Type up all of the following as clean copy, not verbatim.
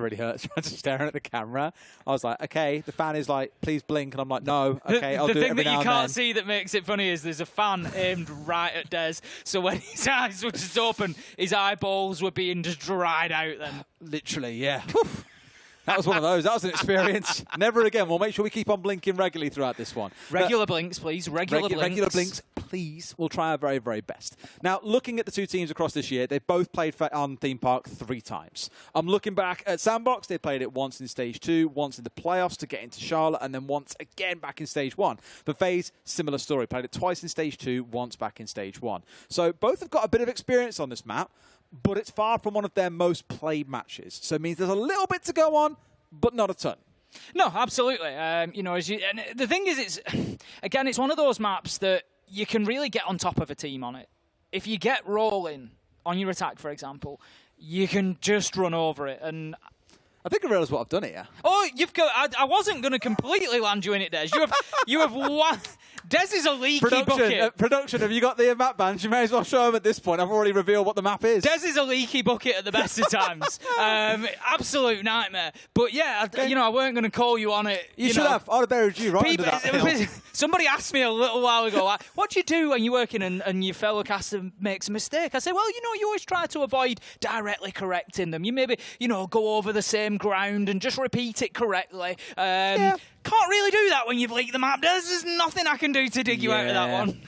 really hurts. I'm just staring at the camera. I was like, okay, the fan is like, please blink. And I'm like, no, okay, I'll do it every now and then. The thing that you can't see that makes it funny is there's a fan aimed right at Des. So when his eyes were just open, his eyeballs were being just dried out then. Literally, yeah. That was one of those. That was an experience. Never again. We'll make sure we keep on blinking regularly throughout this one. Regular blinks, please. Regular blinks, please. We'll try our very, very best. Now, looking at the two teams across this year, they've both played on Theme Park 3 times. I'm looking back at Sandbox. They played it once in Stage 2, once in the playoffs to get into Charlotte, and then once again back in Stage 1. For FaZe, similar story. Played it twice in Stage 2, once back in Stage 1. So both have got a bit of experience on this map, but it's far from one of their most played matches. So it means there's a little bit to go on, but not a ton. No, absolutely. You know, and the thing is, it's one of those maps that you can really get on top of a team on it. If you get rolling on your attack, for example, you can just run over it. And I think I realise what I've done here. Oh, you've got. I wasn't going to completely land you in it, Des. You have one. Des is a leaky bucket. Production, have you got the map bands? You may as well show them at this point. I've already revealed what the map is. Des is a leaky bucket at the best of times. Absolute nightmare. But yeah, you know, I weren't going to call you on it. You should have. I'd have buried you right under that hill. Somebody asked me a little while ago, like, what do you do when you're working and your fellow caster makes a mistake? I say, well, you know, you always try to avoid directly correcting them. You maybe, you know, go over the same ground and just repeat it correctly. Yeah. Can't really do that when you've leaked the map. There's nothing I can do to dig you out of that one.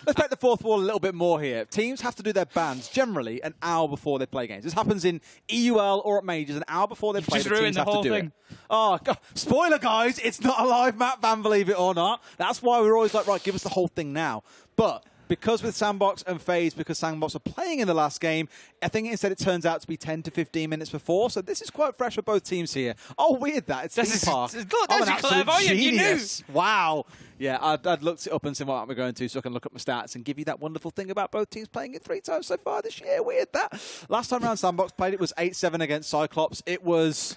Let's break the fourth wall a little bit more here. Teams have to do their bans generally an hour before they play games. This happens in EUL or at Majors an hour before they play. The teams have to do it. Oh, God. Spoiler, guys. It's not a live map ban, believe it or not. That's why we're always like, right, give us the whole thing now. But because with Sandbox and FaZe, because Sandbox are playing in the last game, I think instead it turns out to be 10 to 15 minutes before. So this is quite fresh for both teams here. Oh, weird that. It's Theme Park. I'm an absolute genius. Wow. Yeah, I'd looked it up and seen what we're going to so I can look up my stats and give you that wonderful thing about both teams playing it 3 times so far this year. Weird that. Last time around Sandbox played it was 8-7 against Cyclops. It was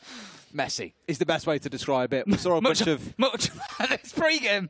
messy is the best way to describe it. We saw a bunch of... It's pre-game.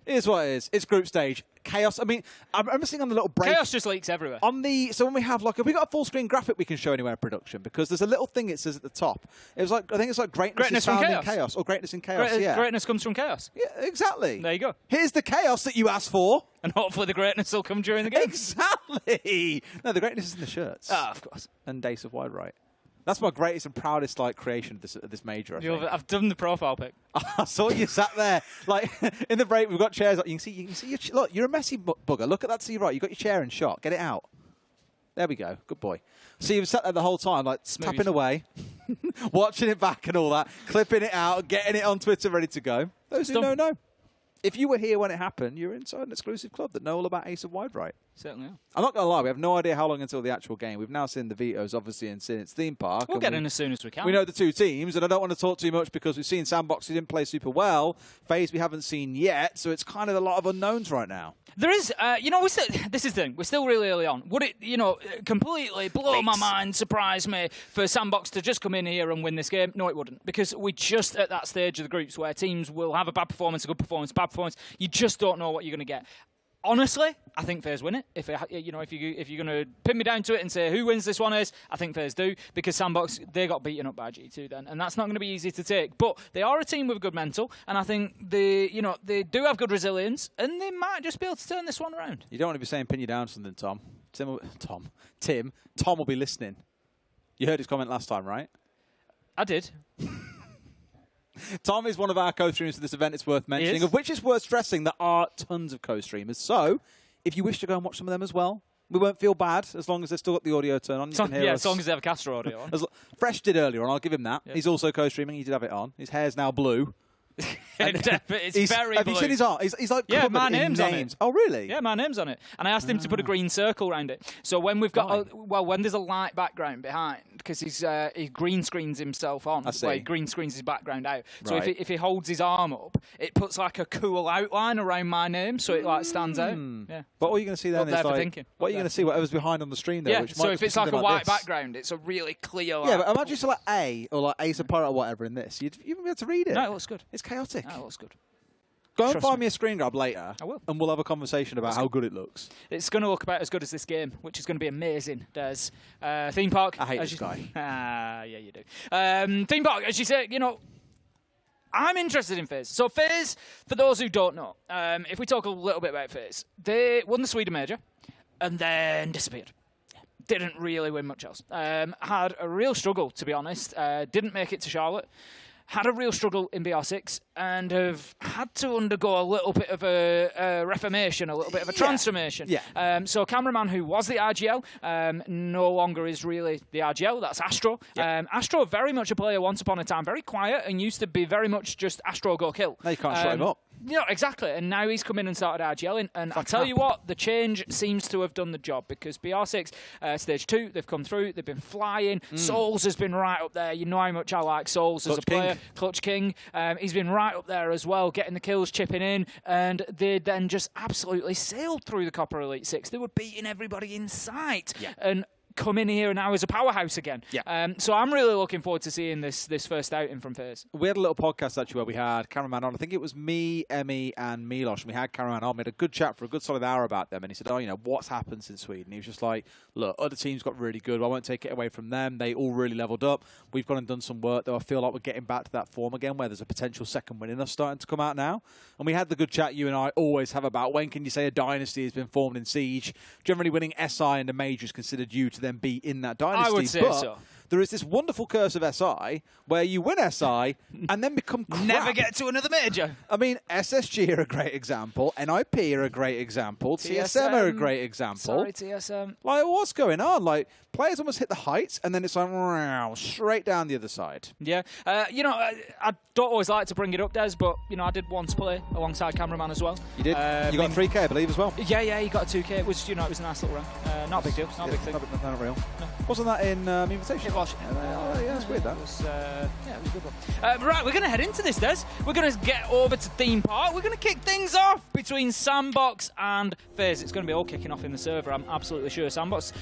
It is what it is. It's group stage. Chaos. I mean, I remember seeing on the little break. Chaos just leaks everywhere. So when we have have we got a full screen graphic we can show anywhere in production? Because there's a little thing it says at the top. It was like, I think it's like greatness from found in chaos. Or greatness in chaos, yeah. Greatness comes from chaos. Yeah, exactly. There you go. Here's the chaos that you asked for. And hopefully the greatness will come during the game. Exactly. No, the greatness is in the shirts. Ah, of course. And Dace of Wide Right. That's my greatest and proudest creation of this major. I think. I've done the profile pic. I saw you sat there, like in the break. We've got chairs. You can see your look. You're a messy bugger. Look at that to your right. You got your chair in shot. Get it out. There we go. Good boy. So you've sat there the whole time, like tapping away, watching it back and all that, clipping it out, getting it on Twitter, ready to go. Those who know. If you were here when it happened, you're inside an exclusive club that know all about Ace of Wide Right. Certainly are. I'm not going to lie, we have no idea how long until the actual game. We've now seen the vetoes, obviously, and seen its Theme Park. We'll get in as soon as we can. We know the two teams, and I don't want to talk too much because we've seen Sandbox, who didn't play super well. FaZe we haven't seen yet, so it's kind of a lot of unknowns right now. There is, you know, this is the thing, we're still really early on. Would it, you know, completely blow my mind, surprise me for Sandbox to just come in here and win this game? No, it wouldn't, because we're just at that stage of the groups where teams will have a bad performance, a good performance, bad performance. You just don't know what you're going to get. Honestly, I think FaZe win it. If you're going to pin me down to it and say who wins this one is, I think FaZe do, because Sandbox, they got beaten up by G2 then, and that's not going to be easy to take. But they are a team with good mental, and I think they do have good resilience, and they might just be able to turn this one around. You don't want to be saying pin you down something, Tom. Tom will be listening. You heard his comment last time, right? I did. Tom is one of our co-streamers for this event, it's worth mentioning, of which it's worth stressing there are tons of co-streamers. So, if you wish to go and watch some of them as well, we won't feel bad as long as they've still got the audio turned on. As long as they have a caster audio on. Fresh did earlier on, I'll give him that. Yeah. He's also co-streaming, he did have it on. His hair's now blue. It's very Have you seen his art? He's like my name's on it. Oh, really? Yeah, my name's on it. And I asked him to put a green circle around it. So when we've got, when there's a light background behind, because he green screens himself on. I see. He green screens his background out. So if he holds his arm up, it puts like a cool outline around my name, so it like stands out. Yeah. But all you're going to see then is like, what are you going to see? Whatever's behind on the stream there. Yeah. Which so if it's like a white background, it's a really clear. Yeah, but imagine it's like A or like Ace of Pirate or whatever in this. You'd even be able to read it. No, it looks good. It's chaotic. No, it looks good. Go and find me a screen grab later. I will. And we'll have a conversation about how good it looks. It's going to look about as good as this game, which is going to be amazing, Des. Theme Park. I hate this guy. Yeah, you do. Theme Park, as you say, you know, I'm interested in FaZe. So FaZe, for those who don't know, if we talk a little bit about FaZe, they won the Sweden Major and then disappeared. Didn't really win much else. Had a real struggle, to be honest. Didn't make it to Charlotte. Had a real struggle in BR6 and have had to undergo a little bit of a reformation, a little bit of a transformation. Yeah. So cameraman who was the RGL no longer is really the RGL. That's Astro. Yeah. Astro, very much a player once upon a time, very quiet and used to be very much just Astro go kill. Now you can't shut him up. Yeah, exactly. And now he's come in and started RGLing. And I'll tell you what, the change seems to have done the job because BR6, Stage 2, they've come through, they've been flying. Souls has been right up there. You know how much I like Souls as a player. Clutch King. He's been right up there as well, getting the kills, chipping in. And they then just absolutely sailed through the Copper Elite 6. They were beating everybody in sight. Yeah. And come in here now as a powerhouse again. Yeah. So I'm really looking forward to seeing this first outing from FaZe. We had a little podcast actually where we had cameraman on. I think it was me, Emmy, and Milos. And we had cameraman on. We had a good chat for a good solid hour about them. And he said, oh, you know, what's happened since Sweden? He was just like, look, other teams got really good. I won't take it away from them. They all really leveled up. We've gone and done some work, though. I feel like we're getting back to that form again where there's a potential second win in us starting to come out now. And we had the good chat you and I always have about when can you say a dynasty has been formed in Siege. Generally winning SI and the major is considered you to then be in that dynasty. I would say but so. There is this wonderful curse of SI where you win SI and then become crap. Never get to another major. I mean, SSG are a great example. NIP are a great example. TSM are a great example. Sorry, TSM. Like, what's going on? Like, players almost hit the heights and then it's like, wow, straight down the other side. Yeah. You know, I don't always like to bring it up, Des, but, you know, I did once play alongside cameraman as well. You did? You got 3K, I believe, as well? Yeah, he got a 2K. It was, you know, it was a nice little run. Not a big deal. Not a big thing. Not real. No. Wasn't that in Invitation? It was. Yeah, that's weird, that. It was a good one. Right, we're going to head into this, Des. We're going to get over to Theme Park. We're going to kick things off between Sandbox and FaZe. It's going to be all kicking off in the server, I'm absolutely sure. Sandbox...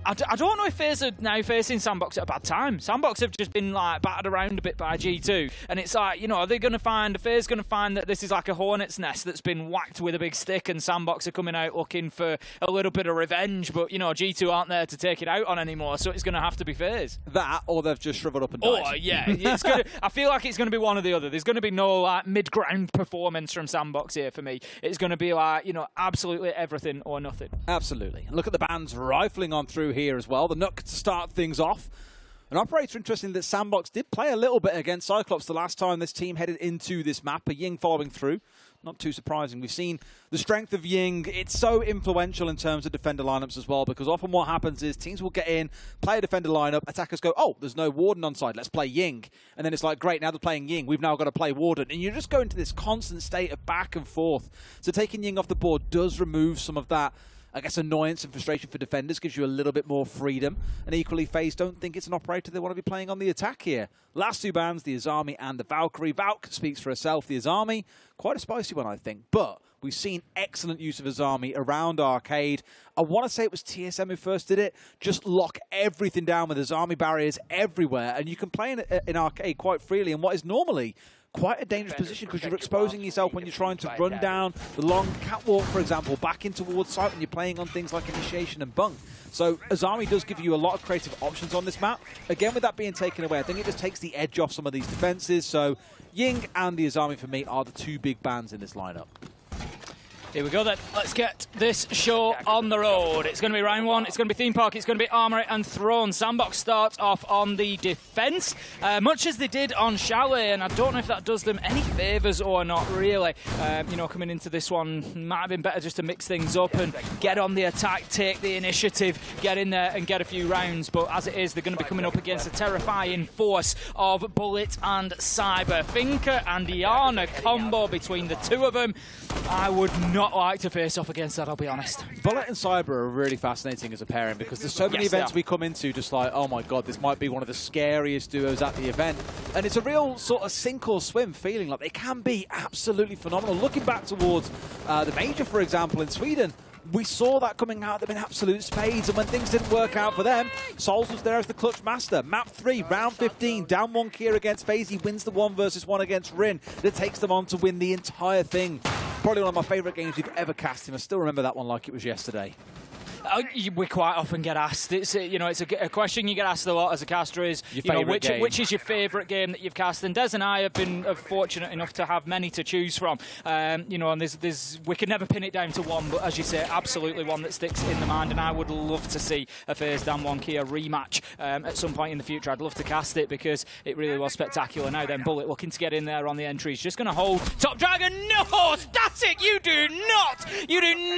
I don't know if FaZe are now facing Sandbox at a bad time. Sandbox have just been like battered around a bit by G2, and it's like, you know, are they going to find, FaZe going to find that this is like a hornet's nest that's been whacked with a big stick, and Sandbox are coming out looking for a little bit of revenge, but you know, G2 aren't there to take it out on anymore, so it's going to have to be FaZe. That, or they've just shriveled up and died. Oh yeah, it's gonna, I feel like it's going to be one or the other. There's going to be no like mid-ground performance from Sandbox here for me. It's going to be like, you know, absolutely everything or nothing. Absolutely. And look at the bands rifling on through here as well. The Nook to start things off. An operator, interesting that Sandbox did play a little bit against Cyclops the last time this team headed into this map. A Ying following through. Not too surprising. We've seen the strength of Ying. It's so influential in terms of defender lineups as well, because often what happens is teams will get in, play a defender lineup, attackers go, oh, there's no Warden on side, let's play Ying. And then it's like, great, now they're playing Ying, we've now got to play Warden. And you just go into this constant state of back and forth. So taking Ying off the board does remove some of that, I guess, annoyance and frustration for defenders, gives you a little bit more freedom. And equally, FaZe don't think it's an operator they want to be playing on the attack here. Last two bans, the Azami and the Valkyrie. Valk speaks for herself. The Azami, quite a spicy one, I think. But we've seen excellent use of Azami around Arcade. I want to say it was TSM who first did it. Just lock everything down with Azami barriers everywhere. And you can play in Arcade quite freely in what is normally quite a dangerous position, because you're exposing yourself when you're trying to run down the long catwalk, for example, back in towards site when you're playing on things like Initiation and Bunk. So Azami does give you a lot of creative options on this map. Again, with that being taken away, I think it just takes the edge off some of these defenses. So Ying and the Azami, for me, are the two big bans in this lineup. Here we go then. Let's get this show on the road. It's going to be round one. It's going to be Theme Park. It's going to be Armory and Throne. Sandbox starts off on the defence, much as they did on Chalet, and I don't know if that does them any favours or not, really. You know, coming into this one, might have been better just to mix things up and get on the attack, take the initiative, get in there and get a few rounds. But as it is, they're going to be coming up against a terrifying force of Bullet and Cyber. Finka and Iana combo between the two of them. I would not like to face off against that, I'll be honest. Bullet and Cyber are really fascinating as a pairing, because there's so many events we come into just like, oh my god, this might be one of the scariest duos at the event. And it's a real sort of sink or swim feeling. Like, they can be absolutely phenomenal. Looking back towards the Major, for example, in Sweden, we saw that coming out. They've been absolute spades, and when things didn't work out for them, Souls was there as the clutch master. Map 3, round 15, down one Kier against FaZe. He wins the 1 versus 1 against Rin. That takes them on to win the entire thing. Probably one of my favourite games we've ever cast him. I still remember that one like it was yesterday. We quite often get asked. It's it's a question you get asked a lot as a caster is which is your favourite game that you've cast. And Des and I have been fortunate enough to have many to choose from. And we can never pin it down to one, but as you say, absolutely one that sticks in the mind. And I would love to see a FaZe DAMWON Kia rematch at some point in the future. I'd love to cast it because it really was spectacular. Now then, Bullet looking to get in there on the entry. He's just going to hold Top Dragon. No, that's it. You do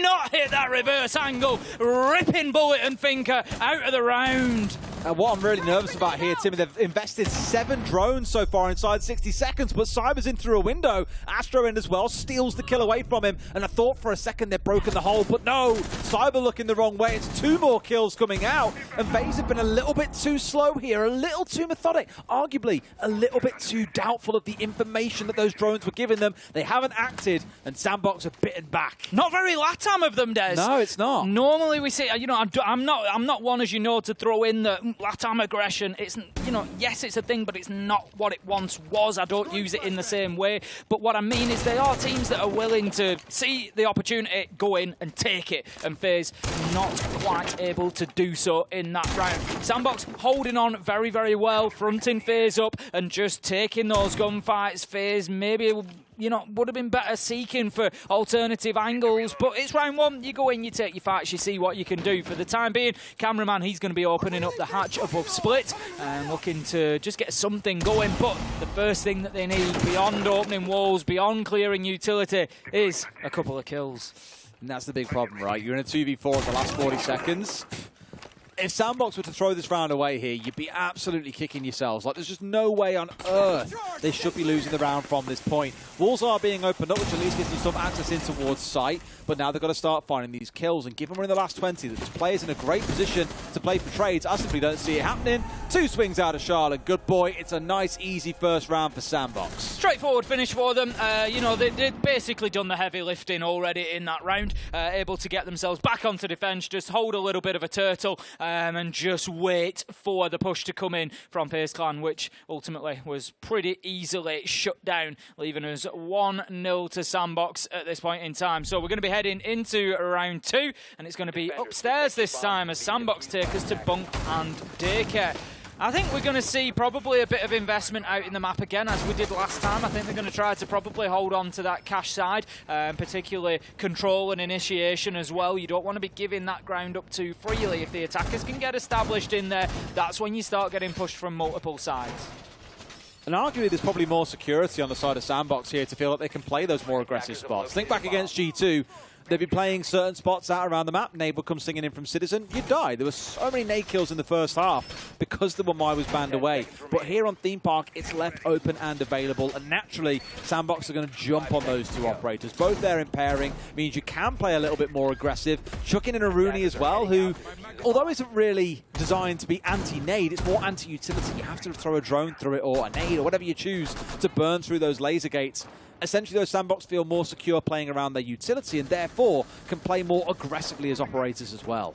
not hit that reverse angle, ripping Bullet and Finker out of the round. What I'm really nervous about here, Timmy, they've invested 7 drones so far inside 60 seconds, but Cyber's in through a window. Astro in as well, steals the kill away from him, and I thought for a second they'd broken the hole, but no, Cyber looking the wrong way. It's 2 more kills coming out, and FaZe have been a little bit too slow here, a little too methodic, arguably a little bit too doubtful of the information that those drones were giving them. They haven't acted, and Sandbox have bitten back. Not very LATAM of them, Des. No, it's not. Normally we see, I'm not one, as you know, to throw in the LATAM aggression. It's, yes, it's a thing, but it's not what it once was. I don't use it in the same way. But what I mean is they are teams that are willing to see the opportunity, go in and take it. And FaZe not quite able to do so in that round. Sandbox holding on very, very well, fronting FaZe up and just taking those gunfights. FaZe maybe would have been better seeking for alternative angles, but it's round 1. You go in, you take your fights, you see what you can do. For the time being, cameraman, he's going to be opening up the hatch above Split and looking to just get something going, but the first thing that they need, beyond opening walls, beyond clearing utility, is a couple of kills. And that's the big problem, right? You're in a 2v4 in the last 40 seconds. If Sandbox were to throw this round away here, you'd be absolutely kicking yourselves. Like, there's just no way on earth they should be losing the round from this point. Walls are being opened up, which at least gives them some access in towards site, but now they've got to start finding these kills, and given we're in the last 20, that this player's in a great position to play for trades. I simply don't see it happening. 2 swings out of Charlotte. Good boy. It's a nice, easy first round for Sandbox. Straightforward finish for them. They'd basically done the heavy lifting already in that round, able to get themselves back onto defense, just hold a little bit of a turtle, and just wait for the push to come in from FaZe Clan, which ultimately was pretty easily shut down, leaving us 1-0 to Sandbox at this point in time. So we're going to be heading into round 2, and it's going to be upstairs this time as Sandbox take us to Bunk and Daycare. I think we're going to see probably a bit of investment out in the map again, as we did last time. I think they're going to try to probably hold on to that cash side, particularly control and initiation as well. You don't want to be giving that ground up too freely. If the attackers can get established in there, that's when you start getting pushed from multiple sides. And arguably there's probably more security on the side of Sandbox here to feel like they can play those more aggressive spots. Think back against G2. They'd be playing certain spots out around the map. Nade would come singing in from Citizen. You'd die. There were so many nade kills in the first half because the 1Y was banned away. But here on Theme Park, it's left open and available. And naturally, Sandbox are going to jump on those 2 operators. Both there in pairing means you can play a little bit more aggressive. Chucking in a Rooney as well, who, although isn't really designed to be anti-nade, it's more anti-utility. You have to throw a drone through it or a nade or whatever you choose to burn through those laser gates. Essentially, those Sandbox feel more secure playing around their utility and therefore can play more aggressively as operators as well.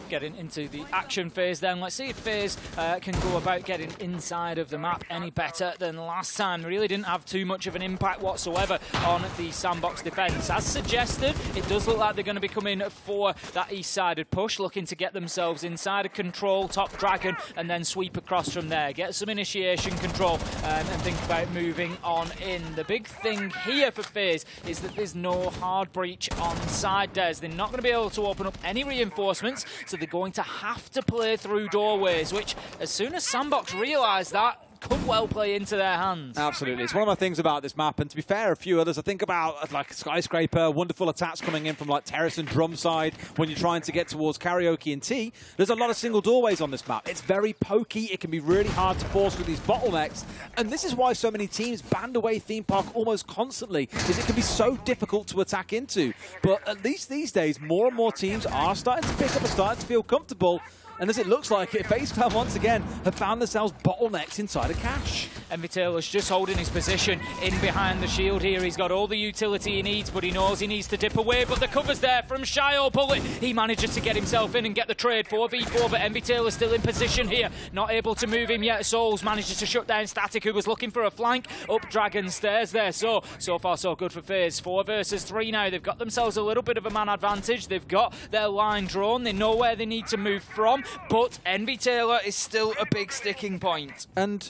Getting into the action phase then. Let's see if FaZe can go about getting inside of the map any better than last time. They really didn't have too much of an impact whatsoever on the Sandbox defense. As suggested, it does look like they're going to be coming for that east-sided push, looking to get themselves inside of control, Top Dragon, and then sweep across from there. Get some initiation control and think about moving on in. The big thing here for FaZe is that there's no hard breach on side Des. They're not going to be able to open up any reinforcements, so they're going to have to play through doorways, which, as soon as Sandbox realise that, could well play into their hands. Absolutely. It's one of my things about this map, and to be fair, a few others. I think about like Skyscraper, wonderful attacks coming in from like Terrace and Drum side when you're trying to get towards Karaoke and T. There's a lot of single doorways on this map. It's very pokey. It can be really hard to force through these bottlenecks, and this is why so many teams band away Theme Park almost constantly, because it can be so difficult to attack into. But at least these days, more and more teams are starting to pick up and starting to feel comfortable. And as it looks like it, FaZe Clan once again have found themselves bottlenecks inside of cash. Envy Taylor's just holding his position in behind the shield here. He's got all the utility he needs, but he knows he needs to dip away. But the cover's there from Shio. Bullet, he manages to get himself in and get the trade 4v4, but Envy Taylor's still in position here. Not able to move him yet. Souls manages to shut down Static, who was looking for a flank up Dragon Stairs there. So far so good for FaZe. 4 versus 3 now. They've got themselves a little bit of a man advantage. They've got their line drawn. They know where they need to move from, but Envy Taylor is still a big sticking point. And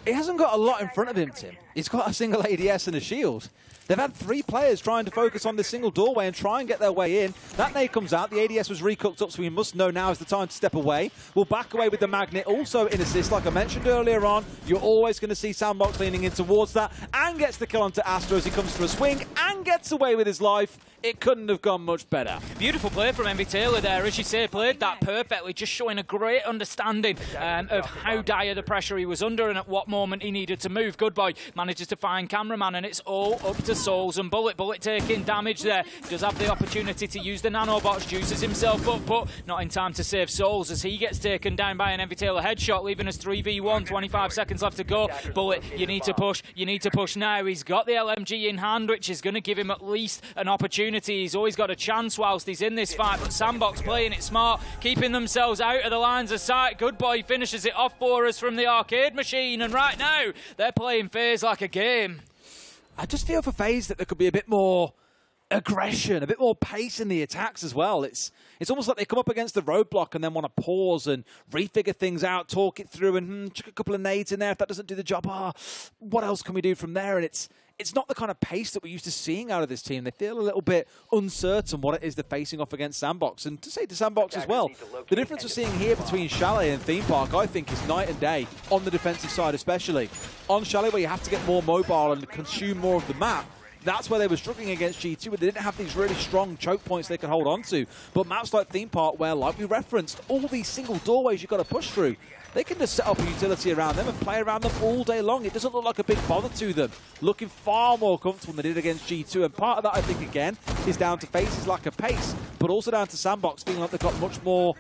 he hasn't got a lot in front of him, Tim. He's got a single ADS and a shield. They've had 3 players trying to focus on this single doorway and try and get their way in. That nade comes out. The ADS was recooked up, so we must know now is the time to step away. We'll back away with the Magnet. Also in assist, like I mentioned earlier on, you're always going to see Sandbox leaning in towards that and gets the kill onto Astra as he comes for a swing and gets away with his life. It couldn't have gone much better. Beautiful play from Envy Taylor there. As you say, played that perfectly, just showing a great understanding of how dire the pressure he was under and at what moment he needed to move. Good boy manages to find cameraman, and it's all up to Souls and Bullet. Bullet taking damage there. Does have the opportunity to use the nanobots, juices himself up, but not in time to save Souls as he gets taken down by an Envy Taylor headshot, leaving us 3v1, 25 seconds left to go. Bullet, you need to push now. He's got the LMG in hand, which is going to give him at least an opportunity. He's always got a chance whilst he's in this fight, but Sandbox playing it smart, keeping themselves out of the lines of sight. Good boy finishes it off for us from the arcade machine, and right now they're playing FaZe like a game. I just feel for FaZe that there could be a bit more aggression, a bit more pace in the attacks as well. It's almost like they come up against the roadblock and then want to pause and refigure things out, talk it through, and chuck a couple of nades in there. If that doesn't do the job, what else can we do from there? And it's not the kind of pace that we're used to seeing out of this team. They feel a little bit uncertain what it is they're facing off against Sandbox. And to say to Sandbox as well, the difference we're seeing here between Chalet and Theme Park, I think, is night and day on the defensive side especially. On Chalet, where you have to get more mobile and consume more of the map, that's where they were struggling against G2, but they didn't have these really strong choke points they could hold on to. But maps like Theme Park, where, like we referenced, all these single doorways you've got to push through, they can just set up a utility around them and play around them all day long. It doesn't look like a big bother to them. Looking far more comfortable than they did against G2. And part of that, I think, again, is down to FaZe's lack of pace, but also down to Sandbox feeling like they've got much more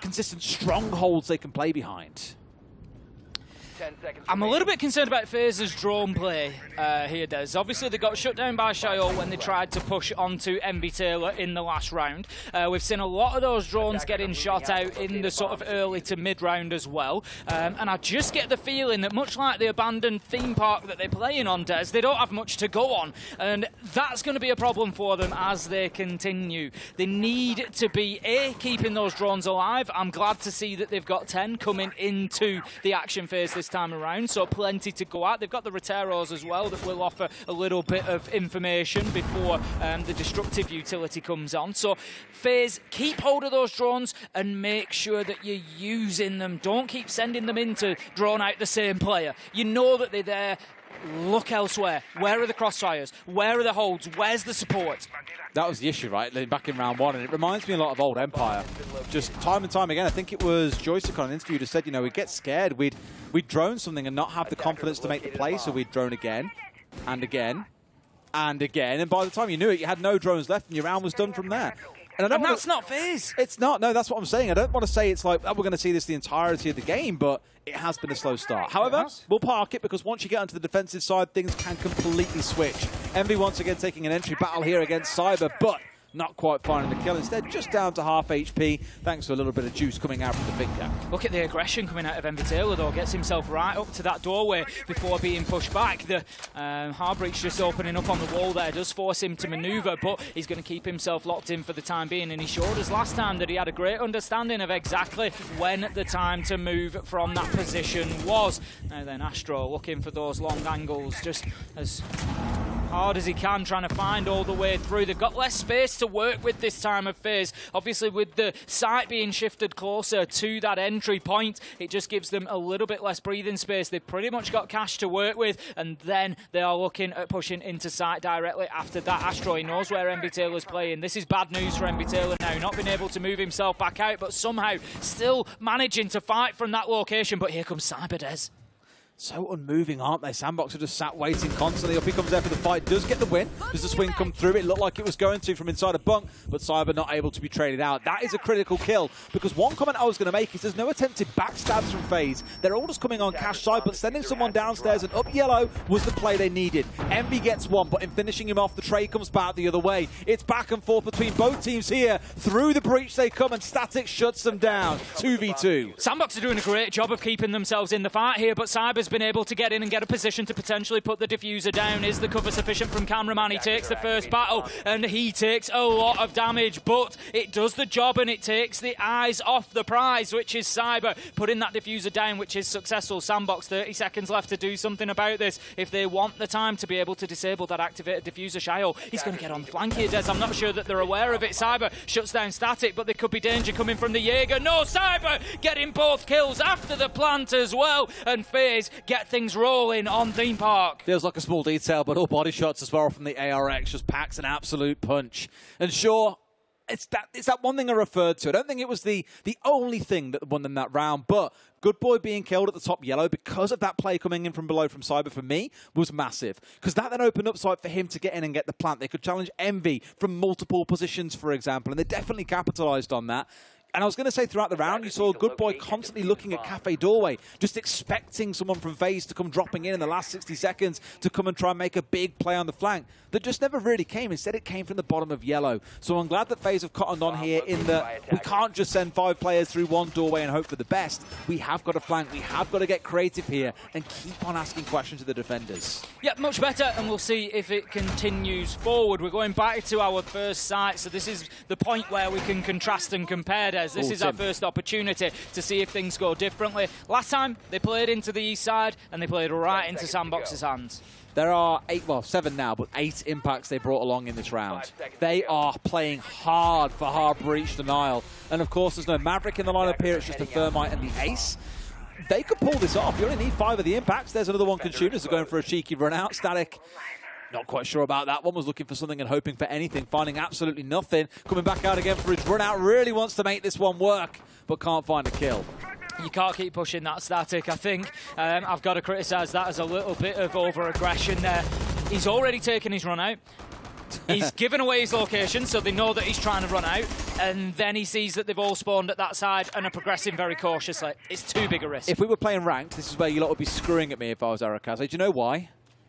consistent strongholds they can play behind. I'm a little bit concerned about FaZe's drone play here, Des. Obviously, they got shut down by Shio when they tried to push onto Envy Taylor in the last round. We've seen a lot of those drones getting shot out in the sort of early to mid-round as well. And I just get the feeling that much like the abandoned theme park that they're playing on, Des, they don't have much to go on. And that's going to be a problem for them as they continue. They need to be, A, keeping those drones alive. I'm glad to see that they've got 10 coming into the action phase this time around, so plenty to go at. They've got the Reteros as well that will offer a little bit of information before the destructive utility comes on. So FaZe, keep hold of those drones and make sure that you're using them. Don't keep sending them in to drone out the same player. You know that they're there. Look elsewhere. Where are the crossfires? Where are the holds? Where's the support? That was the issue, right? Back in round 1, and it reminds me a lot of old Empire. Just time and time again, I think it was Joystick on an interview just said, you know, we'd get scared, we'd drone something and not have the confidence to make the play, so we'd drone again, and again, and again, and by the time you knew it, you had no drones left, and your round was done from there. And that's not FaZe. It's not. No, that's what I'm saying. I don't want to say it's like, oh, we're going to see this the entirety of the game, but it has been a slow start. However, we'll park it because once you get onto the defensive side, things can completely switch. Envy once again taking an entry battle here against Cyber, but not quite finding the kill. Instead, just down to half HP, thanks to a little bit of juice coming out from the finger. Look at the aggression coming out of Envy Taylor, though. Gets himself right up to that doorway before being pushed back. The hard breach just opening up on the wall there does force him to manoeuvre, but he's going to keep himself locked in for the time being. And he showed us last time that he had a great understanding of exactly when the time to move from that position was. Now then, Astro looking for those long angles, just as hard as he can, trying to find all the way through. They've got less space to work with this time of FaZe. Obviously, with the site being shifted closer to that entry point, it just gives them a little bit less breathing space. They've pretty much got cash to work with, and then they are looking at pushing into site directly after that. Astro, he knows where Envy Taylor's playing. This is bad news for Envy Taylor now. Not being able to move himself back out, but somehow still managing to fight from that location. But here comes Cyber, Des. So unmoving, aren't they? Sandbox are just sat waiting constantly. Up he comes there for the fight. Does get the win. Does the swing come through? It looked like it was going to from inside a bunk, but Cyber not able to be traded out. That is a critical kill, because one comment I was going to make is there's no attempted backstabs from FaZe. They're all just coming on cash side, but sending someone downstairs and up yellow was the play they needed. Envy gets one, but in finishing him off, the trade comes back the other way. It's back and forth between both teams here. Through the breach they come, and Static shuts them down. 2v2. Sandbox are doing a great job of keeping themselves in the fight here, but Cyber's been able to get in and get a position to potentially put the diffuser down. Is the cover sufficient from Cameraman? He takes the first battle, and he takes a lot of damage, but it does the job, and it takes the eyes off the prize, which is Cyber, putting that diffuser down, which is successful. Sandbox, 30 seconds left to do something about this. If they want the time to be able to disable that activated diffuser, Shio, he's going to get on the flank here, Des. I'm not sure that they're aware of it. Cyber shuts down Static, but there could be danger coming from the Jaeger. No, Cyber getting both kills after the plant as well, and FaZe get things rolling on Theme Park. Feels like a small detail, but all body shots as well from the ARX just packs an absolute punch. And sure, it's that one thing I referred to. I don't think it was the only thing that won them that round, but Good Boy being killed at the top yellow because of that play coming in from below from Cyber for me was massive, because that then opened up side for him to get in and get the plant. They could challenge Envy from multiple positions, for example, and they definitely capitalized on that. And I was going to say, throughout the round, you saw Good Boy constantly looking at Cafe Doorway, just expecting someone from FaZe to come dropping in the last 60 seconds to come and try and make a big play on the flank. That just never really came. Instead, it came from the bottom of yellow. So I'm glad that FaZe have cottoned on here in that we can't just send 5 players through one doorway and hope for the best. We have got to flank. We have got to get creative here and keep on asking questions of the defenders. Yeah, much better, and we'll see if it continues forward. We're going back to our first site, so this is the point where we can contrast and compare, Des. This is our first opportunity to see if things go differently. Last time, they played into the east side, and they played right into Sandbox's hands. There are 7 now, but 8 impacts they brought along in this round. They are playing hard for hard breach denial. And of course, there's no Maverick in the lineup here. It's just the Thermite and the Ace. They could pull this off. You only need 5 of the impacts. There's another one. Consumers are going for a cheeky run out. Static, not quite sure about that one. Was looking for something and hoping for anything, finding absolutely nothing. Coming back out again for his run out. Really wants to make this one work, but can't find a kill. You can't keep pushing that Static. I think I've got to criticise that as a little bit of over-aggression there. He's already taken his run out. He's given away his location, so they know that he's trying to run out, and then he sees that they've all spawned at that side and are progressing very cautiously. It's too big a risk. If we were playing ranked, this is where you lot would be screwing at me if I was Arakaze. Do you know why?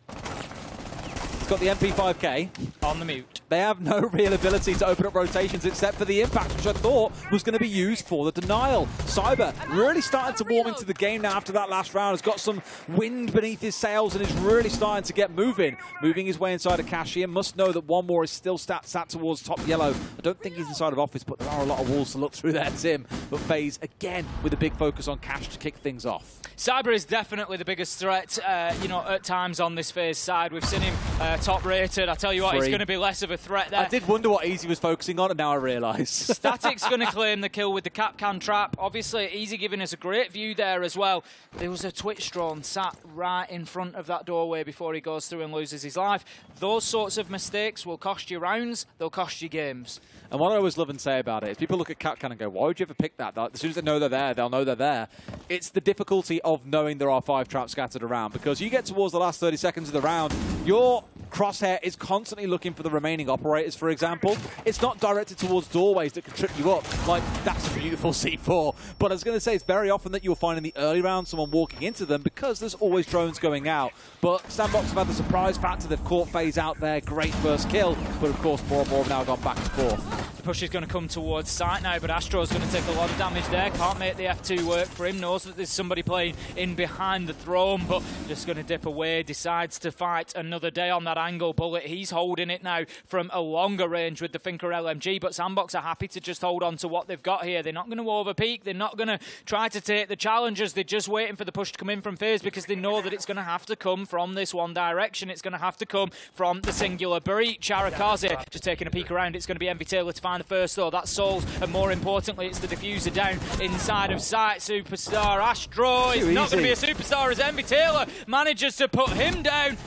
It's got the MP5K. On the mute. They have no real ability to open up rotations except for the impact, which I thought was going to be used for the denial. Cyber really starting to warm into the game now after that last round. Has got some wind beneath his sails and is really starting to get moving. Moving his way inside of Cashier. Must know that one more is still sat towards top yellow. I don't think he's inside of office, but there are a lot of walls to look through there, Tim. But FaZe, again, with a big focus on Cash to kick things off. Cyber is definitely the biggest threat, at times on this FaZe side. We've seen him top rated. I tell you what, he's going to be less of a threat there. I did wonder what Easy was focusing on, and now I realise. Static's going to claim the kill with the Capcan trap. Obviously, Easy giving us a great view there as well. There was a Twitch drone sat right in front of that doorway before he goes through and loses his life. Those sorts of mistakes will cost you rounds, they'll cost you games. And what I always love and say about it is people look at Capcan and go, why would you ever pick that? As soon as they know they're there, they'll know they're there. It's the difficulty of knowing there are 5 traps scattered around, because you get towards the last 30 seconds of the round, your crosshair is constantly looking for the remaining operators, for example. It's not directed towards doorways that can trip you up. Like, that's a beautiful C4. But I was going to say, it's very often that you'll find in the early round someone walking into them because there's always drones going out. But Sandbox have had the surprise factor. They've caught FaZe out there. Great first kill. But of course, more and more have now gone back and forth. The push is going to come towards site now, but Astro's going to take a lot of damage there. Can't make the F2 work for him. Knows that there's somebody playing in behind the throne, but just going to dip away. Decides to fight another day on that angle bullet. He's holding it now from a longer range with the Finker LMG, but Sandbox are happy to just hold on to what they've got here. They're not going to overpeak. They're not going to try to take the challengers. They're just waiting for the push to come in from FaZe, because they know that it's going to have to come from this one direction. It's going to have to come from the singular breach. Arakaze just taking a peek around. It's going to be Envy Taylor to find the first, though. That's Souls, and more importantly, it's the diffuser down inside of sight. Superstar Astro is not going to be a superstar as Envy Taylor manages to put him down.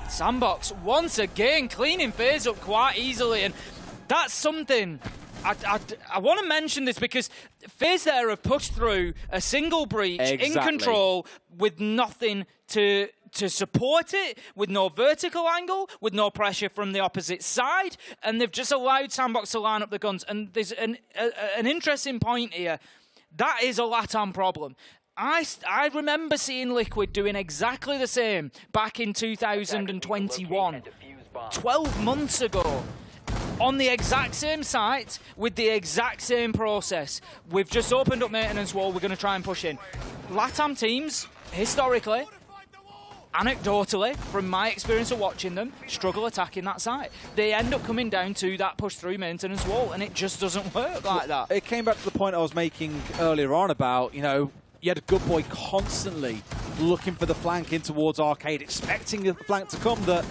Sandbox once again cleaning FaZe up quite easily, and that's something I want to mention this because FaZe there have pushed through a single breach in control with nothing to support it, with no vertical angle, with no pressure from the opposite side, and they've just allowed Sandbox to line up the guns. And there's an interesting point here. That is a LATAM problem. I remember seeing Liquid doing exactly the same back in 2021, 12 months ago, on the exact same site with the exact same process. We've just opened up maintenance wall, we're going to try and push in. LATAM teams, historically, anecdotally, from my experience of watching them, struggle attacking that site. They end up coming down to that push through maintenance wall, and it just doesn't work like that. It came back to the point I was making earlier on about, you know, you had a good boy constantly looking for the flank in towards Arcade, expecting the flank to come that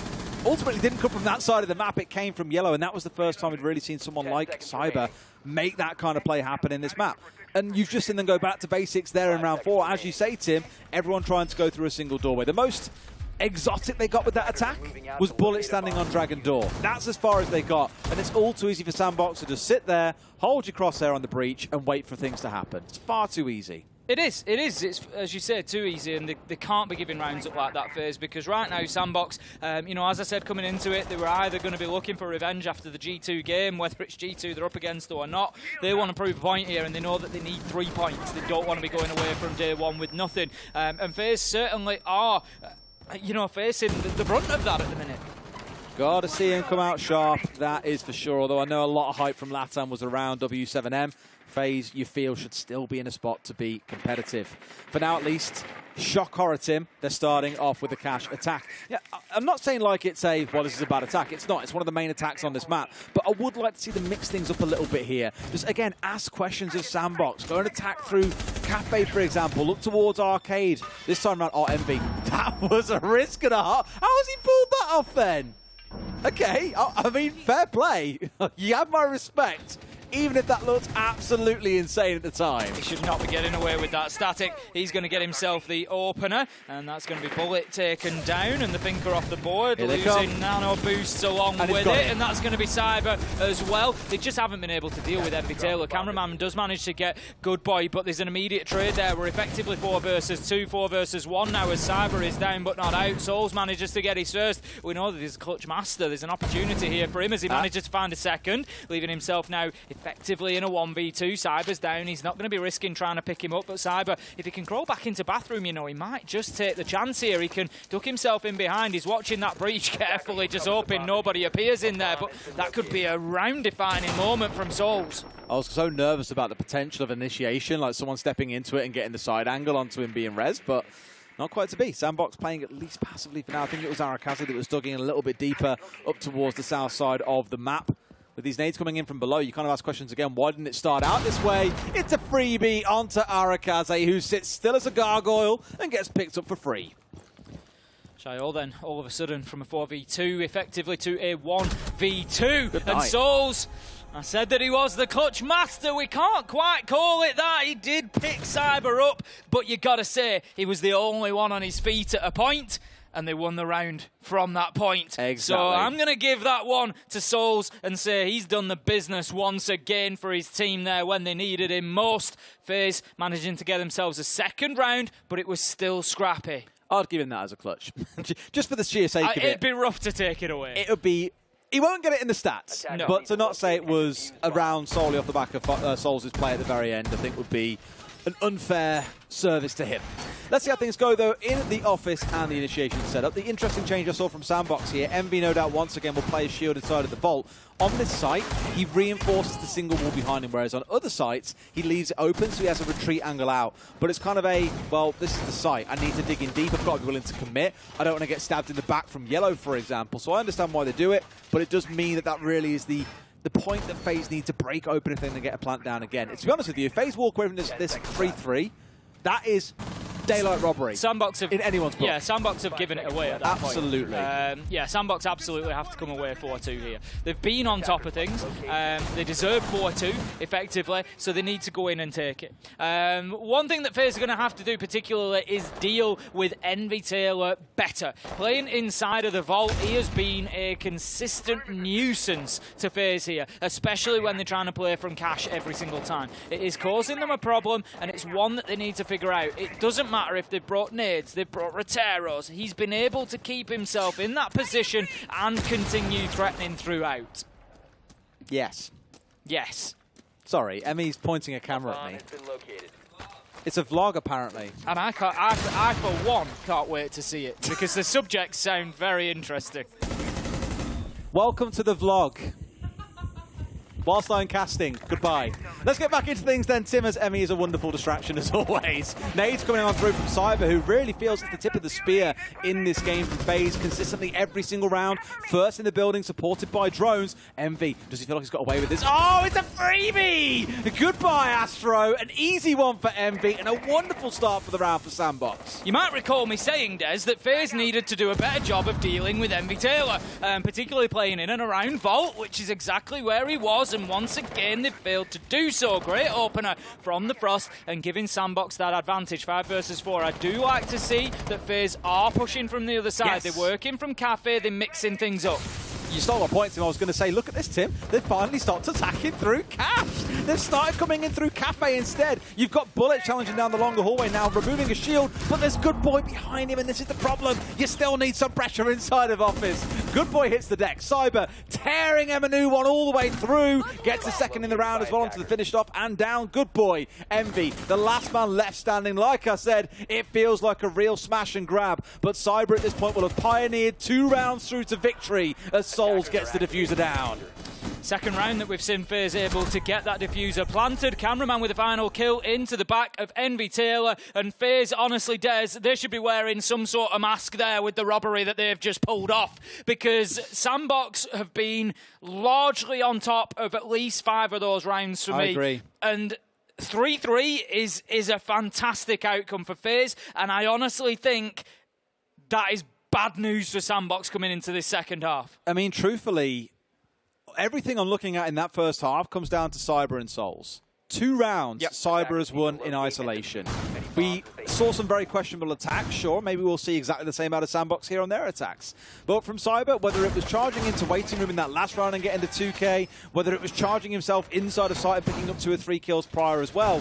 ultimately didn't come from that side of the map. It came from Yellow, and that was the first time we'd really seen someone like Cyber make that kind of play happen in this map. And you've just seen them go back to basics there in round 4. As you say, Tim, everyone trying to go through a single doorway. The most exotic they got with that attack was Bullet standing on Dragon Door. That's as far as they got, and it's all too easy for Sandbox to just sit there, hold your crosshair on the breach, and wait for things to happen. It's far too easy. It is. It's, as you said, too easy, and they can't be giving rounds up like that, FaZe, because right now, Sandbox, you know, as I said, coming into it, they were either going to be looking for revenge after the G2 game, whether it's G2 they're up against or not. They want to prove a point here, and they know that they need 3 points. They don't want to be going away from day one with nothing. And FaZe certainly are, you know, facing the brunt of that at the minute. Gotta see him come out sharp, that is for sure, although I know a lot of hype from LATAM was around W7M. FaZe, you feel, should still be in a spot to be competitive. For now, at least, shock horror, Tim. They're starting off with a cash attack. Yeah, I'm not saying like it's a, well, this is a bad attack. It's not. It's one of the main attacks on this map. But I would like to see them mix things up a little bit here. Just, again, ask questions of Sandbox. Go and attack through Cafe, for example. Look towards Arcade. This time around, oh, Envy. That was a risk and a half. How has he pulled that off, then? Okay, I mean, fair play. You have my respect. Even if that looked absolutely insane at the time. He should not be getting away with that. Static, he's going to get himself the opener, and that's going to be Bullet taken down, and the Finker off the board, losing nano boosts along with it, and that's going to be Cyber as well. They just haven't been able to deal with Envy Taylor. Cameraman does manage to get Good Boy, but there's an immediate trade there. We're effectively 4 versus 2, 4 versus 1 now as Cyber is down but not out. Souls manages to get his first. We know that he's a clutch master. There's an opportunity here for him as he manages to find a second, leaving himself now effectively in a 1v2. Cyber's down. He's not going to be risking trying to pick him up, but Cyber, if he can crawl back into bathroom, you know, he might just take the chance here. He can duck himself in behind. He's watching that breach carefully, just hoping nobody appears in there, but that could be a round-defining moment from Souls. I was so nervous about the potential of initiation, like someone stepping into it and getting the side angle onto him being res, but not quite to be. Sandbox playing at least passively for now. I think it was Arakazi that was dug in a little bit deeper up towards the south side of the map. With these nades coming in from below, you kind of ask questions again. Why didn't it start out this way? It's a freebie onto Arakaze, who sits still as a gargoyle and gets picked up for free. Shayo then, all of a sudden, from a 4v2, effectively to a 1v2. And Souls, I said that he was the clutch master. We can't quite call it that. He did pick Cyber up, but you got to say, he was the only one on his feet at a point. And they won the round from that point. Exactly. So I'm going to give that one to Souls and say he's done the business once again for his team there when they needed him most. FaZe managing to get themselves a second round, but it was still scrappy. I'd give him that as a clutch. Just for the sheer sake of it. It'd be rough to take it away. It would be... He won't get it in the stats, no. But to not say it was a round solely off the back of Souls' play at the very end, I think would be an unfair service to him. Let's see how things go, though, in the office and the initiation setup. The interesting change I saw from Sandbox here, Envy no doubt once again will play a shield inside of the vault. On this site, he reinforces the single wall behind him, whereas on other sites, he leaves it open, so he has a retreat angle out. But it's kind of a, well, this is the site. I need to dig in deep. I've got to be willing to commit. I don't want to get stabbed in the back from Yellow, for example. So I understand why they do it, but it does mean that that really is the point that FaZe need to break open if they're going to get a plant down again. To be honest with you, if FaZe walk away from this 3-3, that is daylight robbery. Sandbox have, in anyone's book. Yeah, Sandbox have given it away at that absolutely. point. Yeah, Sandbox absolutely have to come away 4-2 here. They've been on top of things. They deserve 4-2, effectively, so they need to go in and take it. One thing that FaZe are going to have to do particularly is deal with Envy Taylor better. Playing inside of the vault, he has been a consistent nuisance to FaZe here, especially when they're trying to play from cash every single time. It is causing them a problem, and it's one that they need to figure out. It doesn't matter if they've brought nades, they've brought Roteros. He's been able to keep himself in that position and continue threatening throughout. Yes. Yes. Sorry, Emmy's pointing a camera at me. It's a vlog, apparently. And I for one, can't wait to see it, because the subjects sound very interesting. Welcome to the vlog. Whilst I'm casting, goodbye. Let's get back into things then, Tim, as Emmy is a wonderful distraction as always. Nades coming on through from Cyber, who really feels it's the tip of the spear in this game from FaZe, consistently every single round. First in the building, supported by drones. Envy, does he feel like he's got away with this? Oh, it's a freebie! Goodbye, Astro. An easy one for Envy, and a wonderful start for the round for Sandbox. You might recall me saying, Des, that FaZe needed to do a better job of dealing with Envy Taylor, particularly playing in and around Vault, which is exactly where he was. And once again, they've failed to do so. Great opener from the Frost and giving Sandbox that advantage. 5 versus 4. I do like to see that FaZe are pushing from the other side. Yes. They're working from Cafe, they're mixing things up. You stole my point, Tim. I was going to say, look at this, Tim. They've finally started attacking through Cash. They've started coming in through Cafe instead. You've got Bullet challenging down the longer hallway now, removing a shield, but there's Good Boy behind him, and this is the problem. You still need some pressure inside of Office. Good Boy hits the deck. Cyber tearing MNM one all the way through. Gets a second in the round as well onto the finished off and down. Good Boy. Envy, the last man left standing. Like I said, it feels like a real smash and grab, but Cyber at this point will have pioneered 2 rounds through to victory as Souls gets the diffuser down. Second round that we've seen FaZe able to get that diffuser planted. Cameraman with the final kill into the back of Envy Taylor. And FaZe, honestly, Des, they should be wearing some sort of mask there with the robbery that they've just pulled off. Because Sandbox have been largely on top of at least 5 of those rounds for me. I agree. And 3-3 is a fantastic outcome for FaZe. And I honestly think that is bad news for Sandbox coming into this second half. I mean, truthfully, everything I'm looking at in that first half comes down to Cyber and Souls. 2 rounds, Cyber has won in isolation. We saw some very questionable attacks, sure. Maybe we'll see exactly the same out of Sandbox here on their attacks. But from Cyber, whether it was charging into waiting room in that last round and getting the 2K, whether it was charging himself inside of site and picking up 2 or 3 kills prior as well,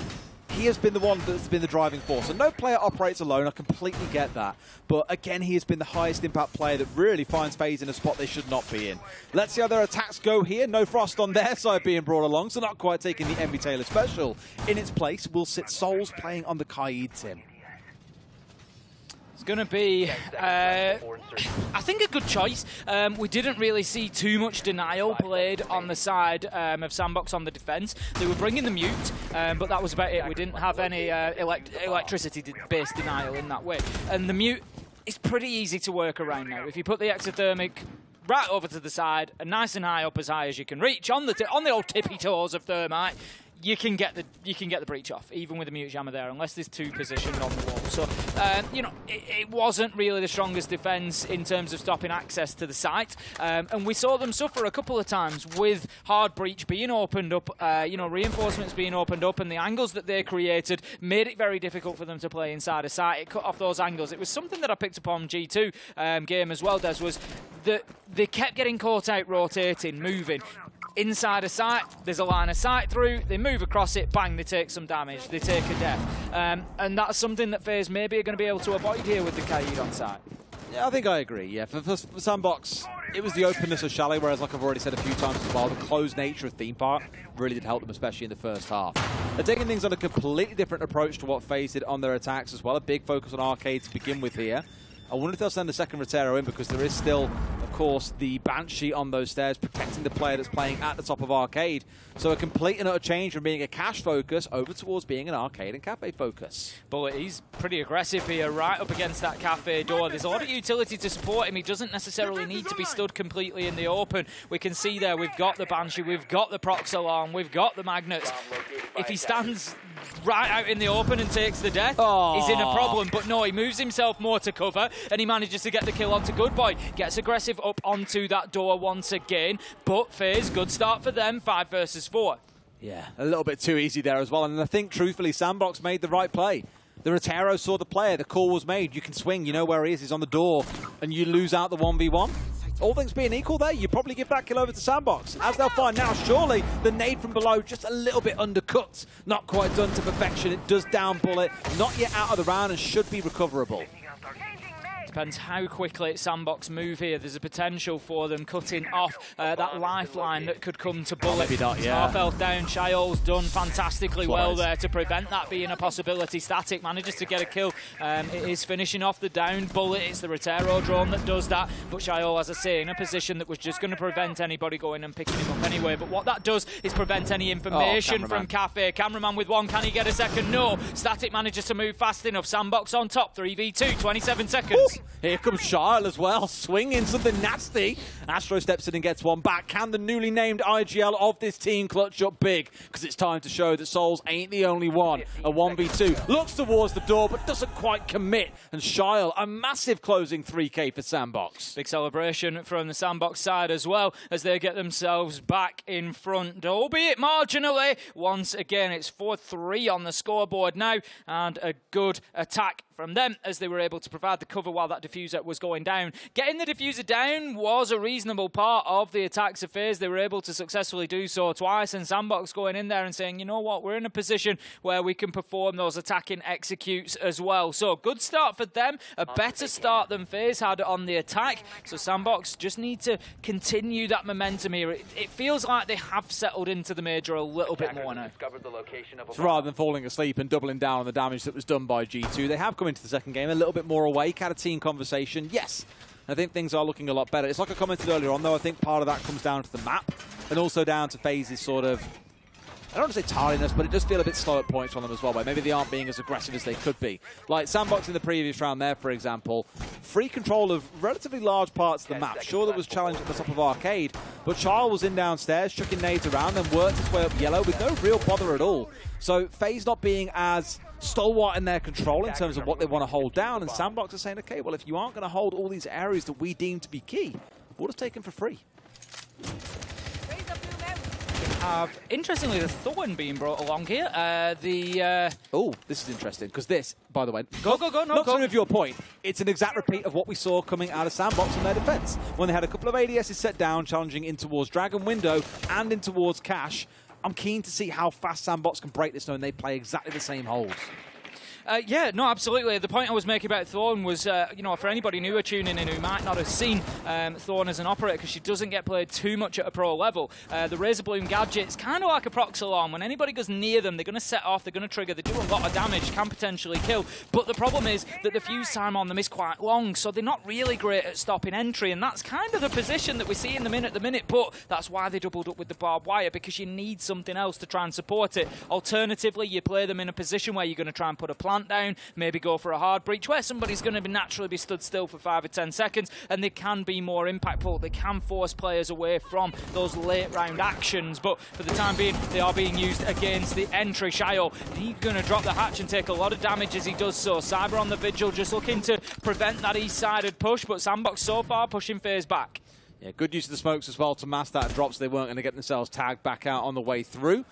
he has been the one that's been the driving force. And no player operates alone, I completely get that. But again, he has been the highest impact player that really finds FaZe in a spot they should not be in. Let's see how their attacks go here. No Frost on their side being brought along, so not quite taking the Envy Taylor special. In its place will sit Souls playing on the Kaid, Tim. It's going to be, I think, a good choice. We didn't really see too much denial played on the side of Sandbox on the defense. They were bringing the mute, but that was about it. We didn't have any electricity-based denial in that way. And the mute is pretty easy to work around now. If you put the exothermic right over to the side and nice and high up as high as you can reach on the old tippy toes of Thermite, you can get the breach off, even with the mute jammer there, unless there's 2 positioned on the wall. So, you know, it wasn't really the strongest defense in terms of stopping access to the site. And we saw them suffer a couple of times with hard breach being opened up, you know, reinforcements being opened up, and the angles that they created made it very difficult for them to play inside a site. It cut off those angles. It was something that I picked up on G2 game as well, Des, was that they kept getting caught out rotating, moving. Inside a site, there's a line of sight through, they move across it, bang, they take some damage, they take a death. And that's something that FaZe maybe are going to be able to avoid here with the Kaid on site. Yeah, I think I agree, yeah. For Sandbox, it was the openness of Chalet, whereas like I've already said a few times as well, the closed nature of Theme Park really did help them, especially in the first half. They're taking things on a completely different approach to what FaZe did on their attacks as well, a big focus on Arcade to begin with here. I wonder if they'll send the second Rotero in, because there is still, of course, the Banshee on those stairs protecting the player that's playing at the top of Arcade. So a complete and utter change from being a cash focus over towards being an Arcade and Cafe focus. But he's pretty aggressive here, right up against that Cafe door. There's a lot of utility to support him. He doesn't necessarily need to be stood completely in the open. We can see there we've got the Banshee, we've got the Prox alarm, we've got the magnets. If he stands right out in the open and takes the death. He's in a problem, but no, he moves himself more to cover, and he manages to get the kill onto Good Boy. Gets aggressive up onto that door once again, but FaZe, good start for them, 5 versus 4. Yeah, a little bit too easy there as well, and I think, truthfully, Sandbox made the right play. The Rotero saw the player, the call was made, you can swing, you know where he is, he's on the door, and you lose out the 1v1. All things being equal there, you probably give that kill over to Sandbox. As they'll find now, surely the nade from below just a little bit undercut. Not quite done to perfection, it does down bullet, not yet out of the round and should be recoverable. Depends how quickly Sandbox move here. There's a potential for them cutting off that lifeline that could come to Bullet. Maybe not, yeah. Half health down. Shiol's done fantastically well there to prevent that being a possibility. Static manages to get a kill. It is finishing off the down Bullet. It's the Rotero drone that does that. But Shiol, as I say, in a position that was just going to prevent anybody going and picking him up anyway. But what that does is prevent any information from Cafe. Cameraman with one. Can he get a second? No. Static manages to move fast enough. Sandbox on top. 3v2. 27 seconds. Ooh. Here comes Shile as well, swinging something nasty. Astro steps in and gets one back. Can the newly named IGL of this team clutch up big? Because it's time to show that Souls ain't the only one. A 1v2, looks towards the door, but doesn't quite commit. And Shile, a massive closing 3K for Sandbox. Big celebration from the Sandbox side as well, as they get themselves back in front, albeit marginally. Once again, it's 4-3 on the scoreboard now, and a good attack from them as they were able to provide the cover while that diffuser was going down. Getting the diffuser down was a reasonable part of the attacks of FaZe. They were able to successfully do so twice, and Sandbox going in there and saying, you know what, we're in a position where we can perform those attacking executes as well. So good start for them, a better start than FaZe had on the attack. So Sandbox just need to continue that momentum here. It feels like they have settled into the major a little bit more now. So rather than falling asleep and doubling down on the damage that was done by G2, they have come into the second game a little bit more awake, had a team conversation. Yes, I think things are looking a lot better. It's like I commented earlier on, though, I think part of that comes down to the map and also down to FaZe's sort of, I don't want to say tardiness, but it does feel a bit slow at points on them as well, where maybe they aren't being as aggressive as they could be. Like Sandbox in the previous round there, for example, free control of relatively large parts of the map. Sure, there was challenge at the top of Arcade, but Charles was in downstairs, chucking nades around, then worked his way up yellow with no real bother at all. So FaZe not being as stalwart in their control in terms of what they want to hold down, and Sandbox is saying, okay, well, if you aren't going to hold all these areas that we deem to be key, we'll just take them for free. Interestingly, the Thorn being brought along here. Oh, this is interesting, because this, by the way, go, not to move your point, it's an exact repeat of what we saw coming out of Sandbox in their defense, when they had a couple of ADSs set down, challenging in towards Dragon Window and in towards Cash. I'm keen to see how fast Sandbox can break this, knowing they play exactly the same holds. Yeah, no, absolutely. The point I was making about Thorn was, you know, for anybody newer tuning in who might not have seen Thorn as an operator, because she doesn't get played too much at a pro level. The Razor Bloom gadget's kind of like a prox alarm. When anybody goes near them, they're going to set off, they're going to trigger, they do a lot of damage, can potentially kill. But the problem is that the fuse time on them is quite long, so they're not really great at stopping entry, and that's kind of the position that we see in them at the minute. But that's why they doubled up with the barbed wire, because you need something else to try and support it. Alternatively, you play them in a position where you're going to try and put a plant down, maybe go for a hard breach where somebody's going to naturally be stood still for 5 or 10 seconds, and they can be more impactful. They can force players away from those late round actions, but for the time being, they are being used against the entry. Shio, he's going to drop the hatch and take a lot of damage as he does so. Cyber on the vigil, just looking to prevent that east-sided push, but Sandbox so far pushing FaZe back. Yeah, good use of the smokes as well to mask that drop, so they weren't going to get themselves tagged back out on the way through.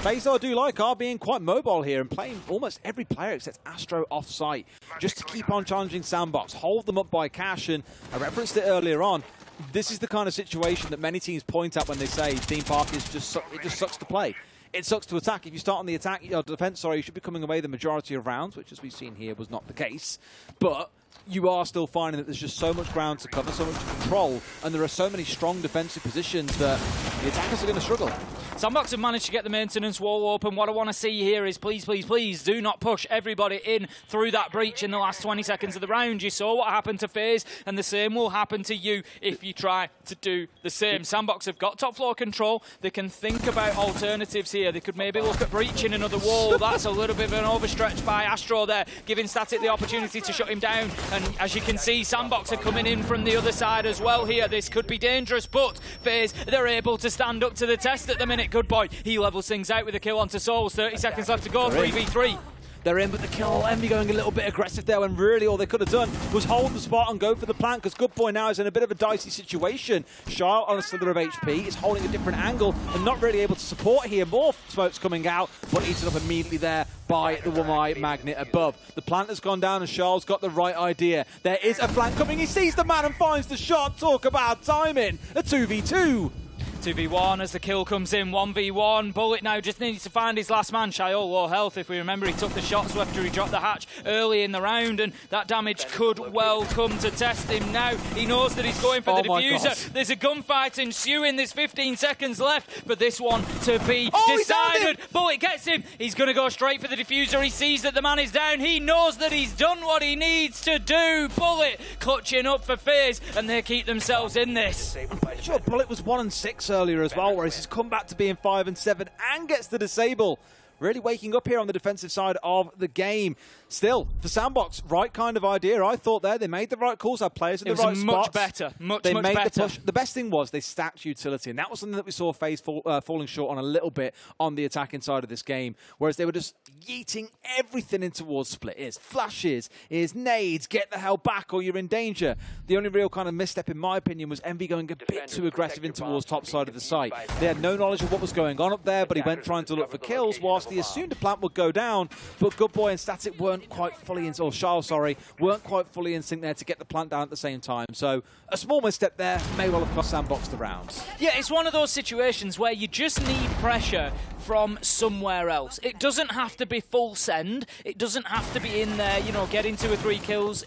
FaZe, I do like, are being quite mobile here and playing almost every player except Astro off-site, just to keep on challenging Sandbox, hold them up by Cash, and I referenced it earlier on. This is the kind of situation that many teams point at when they say theme park is just it just sucks to play. It sucks to attack. If you start on the attack, defense, you should be coming away the majority of rounds, which, as we've seen here, was not the case. But you are still finding that there's just so much ground to cover, so much to control, and there are so many strong defensive positions that the attackers are going to struggle. Sandbox have managed to get the maintenance wall open. What I want to see here is please, please, please do not push everybody in through that breach in the last 20 seconds of the round. You saw what happened to FaZe, and the same will happen to you if you try to do the same. Sandbox have got top floor control. They can think about alternatives here. They could maybe look at breaching another wall. That's a little bit of an overstretch by Astro there, giving Static the opportunity to shut him down. And as you can see, Sandbox are coming in from the other side as well here. This could be dangerous, but FaZe, they're able to stand up to the test at the minute. Good Boy, he levels things out with a kill onto Souls. 30 seconds left to go, 3v3. They're in, but the kill, Envy going a little bit aggressive there when really all they could have done was hold the spot and go for the plant, because Good Boy now is in a bit of a dicey situation. Charles on a slither of HP is holding a different angle and not really able to support here. More smokes coming out, but eaten up immediately there by the Wamai Magnet above. The plant has gone down and Charles got the right idea. There is a flank coming, he sees the man and finds the shot. Talk about timing, a 2v2. 2v1 as the kill comes in, 1v1. Bullet now just needs to find his last man. Shayo low health, if we remember, he took the shots after he dropped the hatch early in the round, and that damage could well come to test him now. He knows that he's going for the diffuser. There's a gunfight ensuing. There's 15 seconds left for this one to be decided. Bullet gets him. He's going to go straight for the diffuser. He sees that the man is down. He knows that he's done what he needs to do. Bullet clutching up for FaZe, and they keep themselves in this. I'm pretty sure Bullet was 1-6 earlier as well, whereas he's come back to being 5-7 and gets the disable. Really waking up here on the defensive side of the game. Still, for Sandbox, right kind of idea. I thought there, they made the right calls, had players in the right spots. Much better, much better. The push. The best thing was they stacked utility, and that was something that we saw FaZe falling short on a little bit on the attacking side of this game, whereas they were just yeeting everything in towards split. Here's flashes, here's nades, get the hell back or you're in danger. The only real kind of misstep, in my opinion, was Envy going a bit too aggressive in towards top side of the site. They had no knowledge of what was going on up there, but he went trying to look for kills whilst he assumed a plant would go down, but Good Boy and Static weren't quite fully in, or Charles, sorry, weren't quite fully in sync there to get the plant down at the same time. So a small misstep there may well have cost Sandbox the rounds. Yeah, it's one of those situations where you just need pressure from somewhere else. It doesn't have to be full send. It doesn't have to be in there, you know, getting 2 or 3 kills.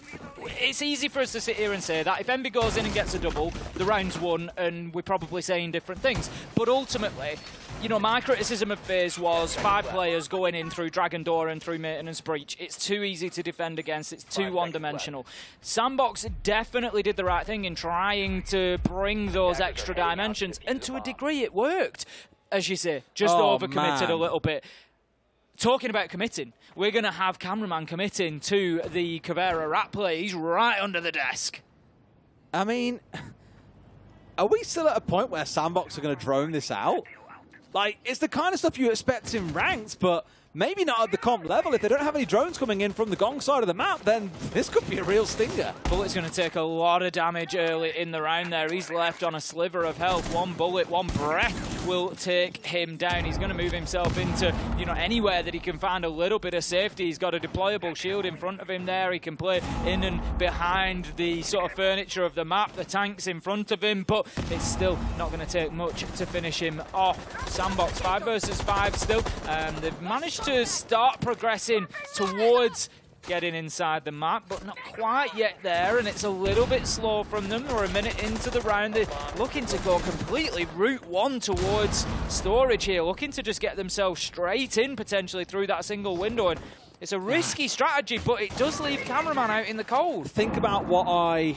It's easy for us to sit here and say that. If Envy goes in and gets a double, the round's won, and we're probably saying different things. But ultimately, you know, my criticism of FaZe was 5 players going in through Dragon Door and through Maintenance Breach. It's too easy to defend against. It's too one-dimensional. Sandbox definitely did the right thing in trying to bring those extra dimensions, and to a degree it worked. As you say, just overcommitted a little bit. Talking about committing, we're going to have Cameraman committing to the Caveira rat play. He's right under the desk. I mean, are we still at a point where Sandbox are going to drone this out? Like, it's the kind of stuff you expect in ranked, but maybe not at the comp level. If they don't have any drones coming in from the Gong side of the map, then this could be a real stinger. Bullet's going to take a lot of damage early in the round there. He's left on a sliver of health. One bullet, one breath will take him down. He's going to move himself into, you know, anywhere that he can find a little bit of safety. He's got a deployable shield in front of him there. He can play in and behind the sort of furniture of the map. The tank's in front of him, but it's still not going to take much to finish him off. Sandbox 5 versus 5 still. They've managed to start progressing towards getting inside the map, but not quite yet there, and it's a little bit slow from them. We're a minute into the round. They're looking to go completely route 1 towards storage here, looking to just get themselves straight in potentially through that single window, and it's a risky strategy, but it does leave Cameraman out in the cold. Think about what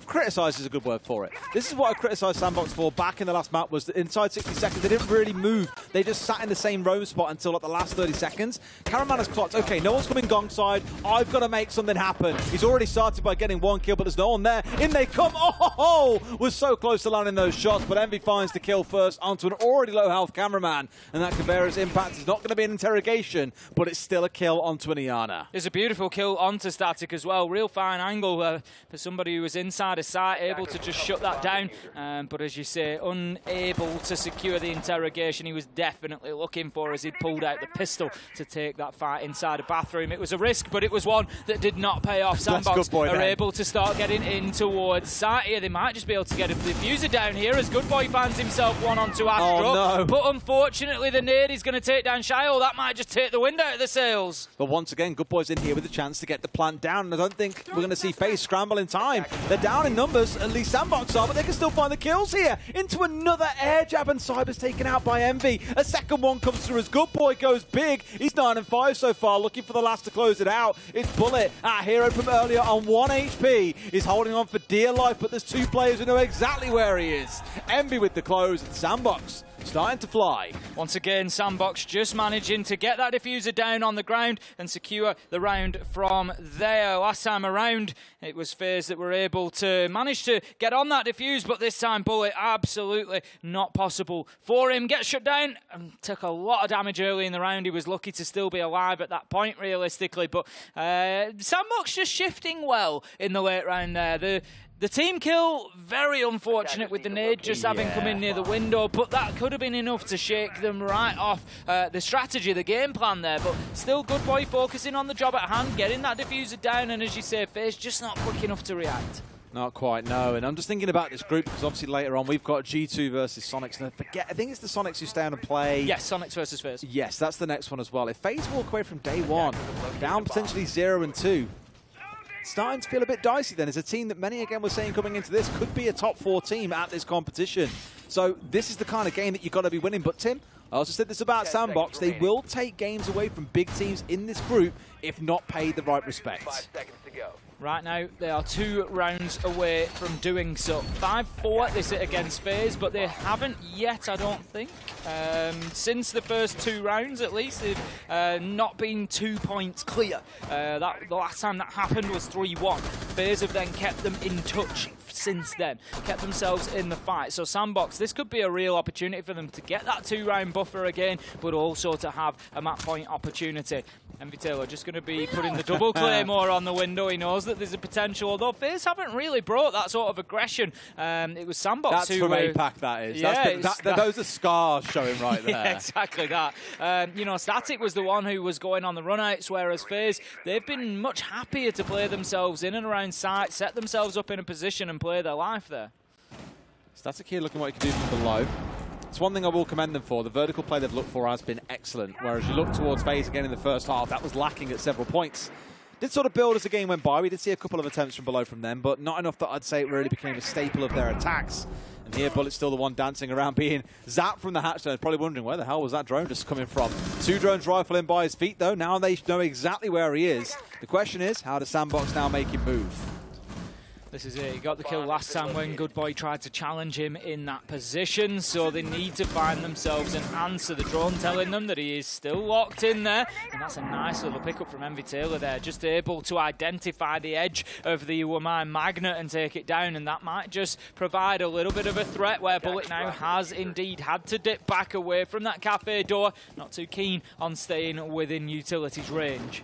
criticise is a good word for it. This is what I criticised Sandbox for back in the last map, was that inside 60 seconds they didn't really move. They just sat in the same roam spot until like the last 30 seconds. Cameraman has clocked, okay, no one's coming Gong side, I've got to make something happen. He's already started by getting 1 kill, but there's no one there. In they come, was so close to landing those shots, but Envy finds the kill first onto an already low health Cameraman, and that Caveira's impact is not going to be an interrogation, but it's still a kill onto an Iana. There's a beautiful kill onto Static as well. Real fine angle for somebody who was inside a site, able to just shut that down. But as you say, unable to secure the interrogation he was definitely looking for as he pulled out the pistol to take that fight inside a bathroom. It was a risk, but it was one that did not pay off. Sandbox are able to start getting in towards site here. They might just be able to get a diffuser down here as Good Boy finds himself one onto Astro. Oh, no. But unfortunately, the nade is going to take down Shayo. That might just take the wind out of the sails. But once again, Good Boy's in here with a chance to get the plant down, and I don't think we're going to see FaZe scramble in time. They're down in numbers, at least Sandbox are, but they can still find the kills here. Into another air jab, and Cyber's taken out by Envy. A second one comes through as Good Boy goes big. He's 9-5 so far, looking for the last to close it out. It's Bullet, our hero from earlier, on 1 HP. He's holding on for dear life, but there's 2 players who know exactly where he is. Envy with the close, and Sandbox starting to fly. Once again, Sandbox just managing to get that diffuser down on the ground and secure the round from there. Last time around, it was FaZe that were able to manage to get on that diffuse, but this time Bullet absolutely not possible for him. Gets shut down and took a lot of damage early in the round. He was lucky to still be alive at that point, realistically, but Sandbox just shifting well in the late round there. The team kill, very unfortunate with the nade just having come in near the window, but that could have been enough to shake them right off the strategy, the game plan there. But still, good boy focusing on the job at hand, getting that diffuser down, and as you say, FaZe just not quick enough to react. Not quite, no. And I'm just thinking about this group because obviously later on we've got G2 versus Soniqs. And I think it's the Soniqs who stay on and play. Yes, Soniqs versus FaZe. Yes, that's the next one as well. If FaZe walk away from day one, down potentially 0-2, starting to feel a bit dicey then. As a team that many again were saying coming into this could be a top 4 team at this competition. So this is the kind of game that you've got to be winning. But Tim, I also said this about Sandbox. They will take games away from big teams in this group if not paid the right respect. 5 seconds to go. Right now, they are 2 rounds away from doing so. 5-4 they sit against FaZe, but they haven't yet, I don't think. Since the first 2 rounds, at least, they've not been 2 points clear. The last time that happened was 3-1. FaZe have then kept them in touch since then, kept themselves in the fight. So Sandbox, this could be a real opportunity for them to get that 2-round buffer again, but also to have a map point opportunity. Envy Taylor just going to be putting the double claymore on the window. He knows that there's a potential, although FaZe haven't really brought that sort of aggression. It was Sandbox That's who... from APAC, that is. Yeah, those are scars showing right there. Yeah, exactly that. You know, Static was the one who was going on the runouts, whereas FaZe, they've been much happier to play themselves in and around site, set themselves up in a position and play their life there. Static here looking what he can do from below. It's one thing I will commend them for. The vertical play they've looked for has been excellent, whereas you look towards FaZe again in the first half, that was lacking at several points. Did sort of build as the game went by. We did see a couple of attempts from below from them, but not enough that I'd say it really became a staple of their attacks. And here, Bullet's still the one dancing around, being zapped from the hatch zone. Probably wondering, where the hell was that drone just coming from? 2 drones rifling by his feet, though. Now they know exactly where he is. The question is, how does Sandbox now make him move? This is it. He got the kill last time when Good Boy tried to challenge him in that position, so they need to find themselves an answer. The drone telling them that he is still locked in there, and that's a nice little pickup from Envy Taylor there, just able to identify the edge of the Wamai Magnet and take it down, and that might just provide a little bit of a threat where Bullet now has indeed had to dip back away from that cafe door, not too keen on staying within utilities range.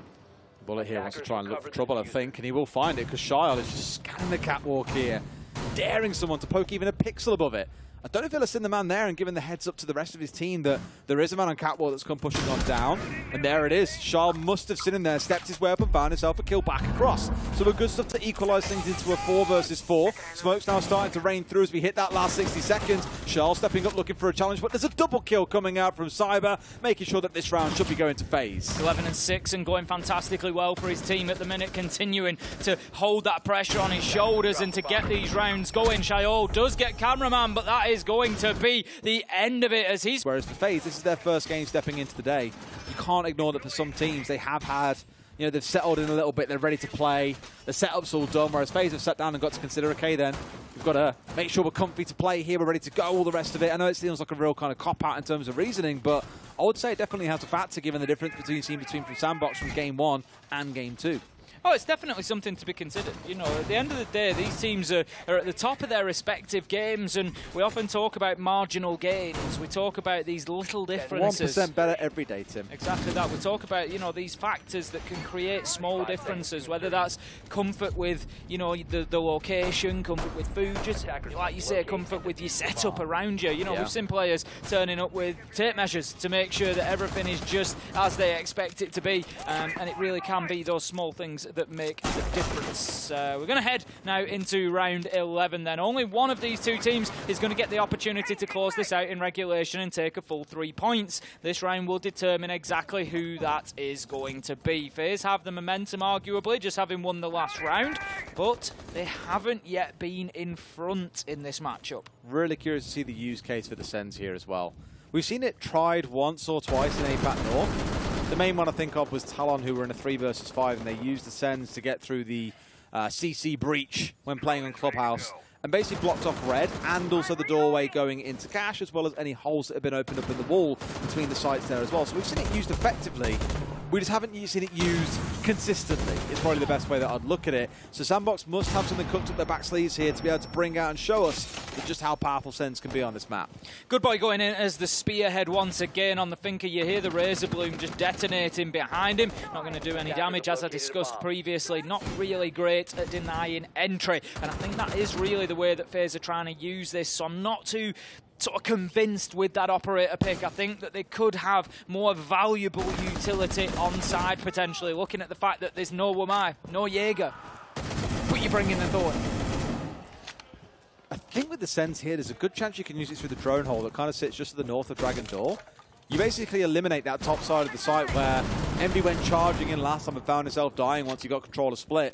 Bullet here wants to try and look for trouble, I think, and he will find it because Shyle is just scanning the catwalk here, daring someone to poke even a pixel above it. I don't know if he'll have seen the man there and given the heads up to the rest of his team that there is a man on catwalk that's come pushing on down. And there it is. Shyle must have seen him there, stepped his way up and found himself a kill back across. So a good stuff to equalise things into a 4 versus 4. Smoke's now starting to rain through as we hit that last 60 seconds. Shyle stepping up looking for a challenge, but there's a double kill coming out from Cyber, making sure that this round should be going to FaZe. 11-6 and going fantastically well for his team at the minute, continuing to hold that pressure on his shoulders and to get these rounds going. Shyle does get cameraman, but that is going to be the end of it as he's... Whereas for FaZe, this is their first game stepping into the day. You can't ignore that for some teams, they have had, you know, they've settled in a little bit, they're ready to play, the setup's all done, whereas FaZe have sat down and got to consider, okay then, we've got to make sure we're comfy to play here, we're ready to go, all the rest of it. I know it seems like a real kind of cop-out in terms of reasoning, but I would say it definitely has a factor given the difference between from Sandbox from Game 1 and Game 2. Oh, it's definitely something to be considered. You know, at the end of the day, these teams are at the top of their respective games, and we often talk about marginal gains. We talk about these little differences. 1% better every day, Tim. Exactly that. We talk about, you know, these factors that can create small differences, whether that's comfort with, you know, the location, comfort with food, just like you say, comfort with your setup around you. You know, we've seen players turning up with tape measures to make sure that everything is just as they expect it to be, and it really can be those small things that make the difference. We're going to head now into round 11 then. Only one of these 2 teams is going to get the opportunity to close this out in regulation and take a full 3 points. This round will determine exactly who that is going to be. FaZe have the momentum, arguably, just having won the last round, but they haven't yet been in front in this matchup. Really curious to see the use case for the Sens here as well. We've seen it tried once or twice in APAC North. The main one I think of was Talon, who were in a 3 versus 5, and they used the Sens to get through the CC breach when playing on Clubhouse. and basically blocked off red and also the doorway going into cash, as well as any holes that have been opened up in the wall between the sites there as well. So we've seen it used effectively. We just haven't seen it used consistently, is probably the best way that I'd look at it. So Sandbox must have something cooked up their back sleeves here to be able to bring out and show us just how powerful Sens can be on this map. Good boy going in as the spearhead once again on the Finker. You hear the Razor Bloom just detonating behind him. Not going to do any damage, as I discussed previously. Not really great at denying entry. And I think that is really the way that FaZe are trying to use this. So I'm not too sort of convinced with that operator pick. I think that they could have more valuable utility on side potentially, looking at the fact that there's no Wamai, no Jaeger. But you bring in the Thorn. I think with the Sens here, there's a good chance you can use it through the drone hole that kind of sits just to the north of Dragon Door. You basically eliminate that top side of the site where Envy went charging in last time and found himself dying once he got control of Split.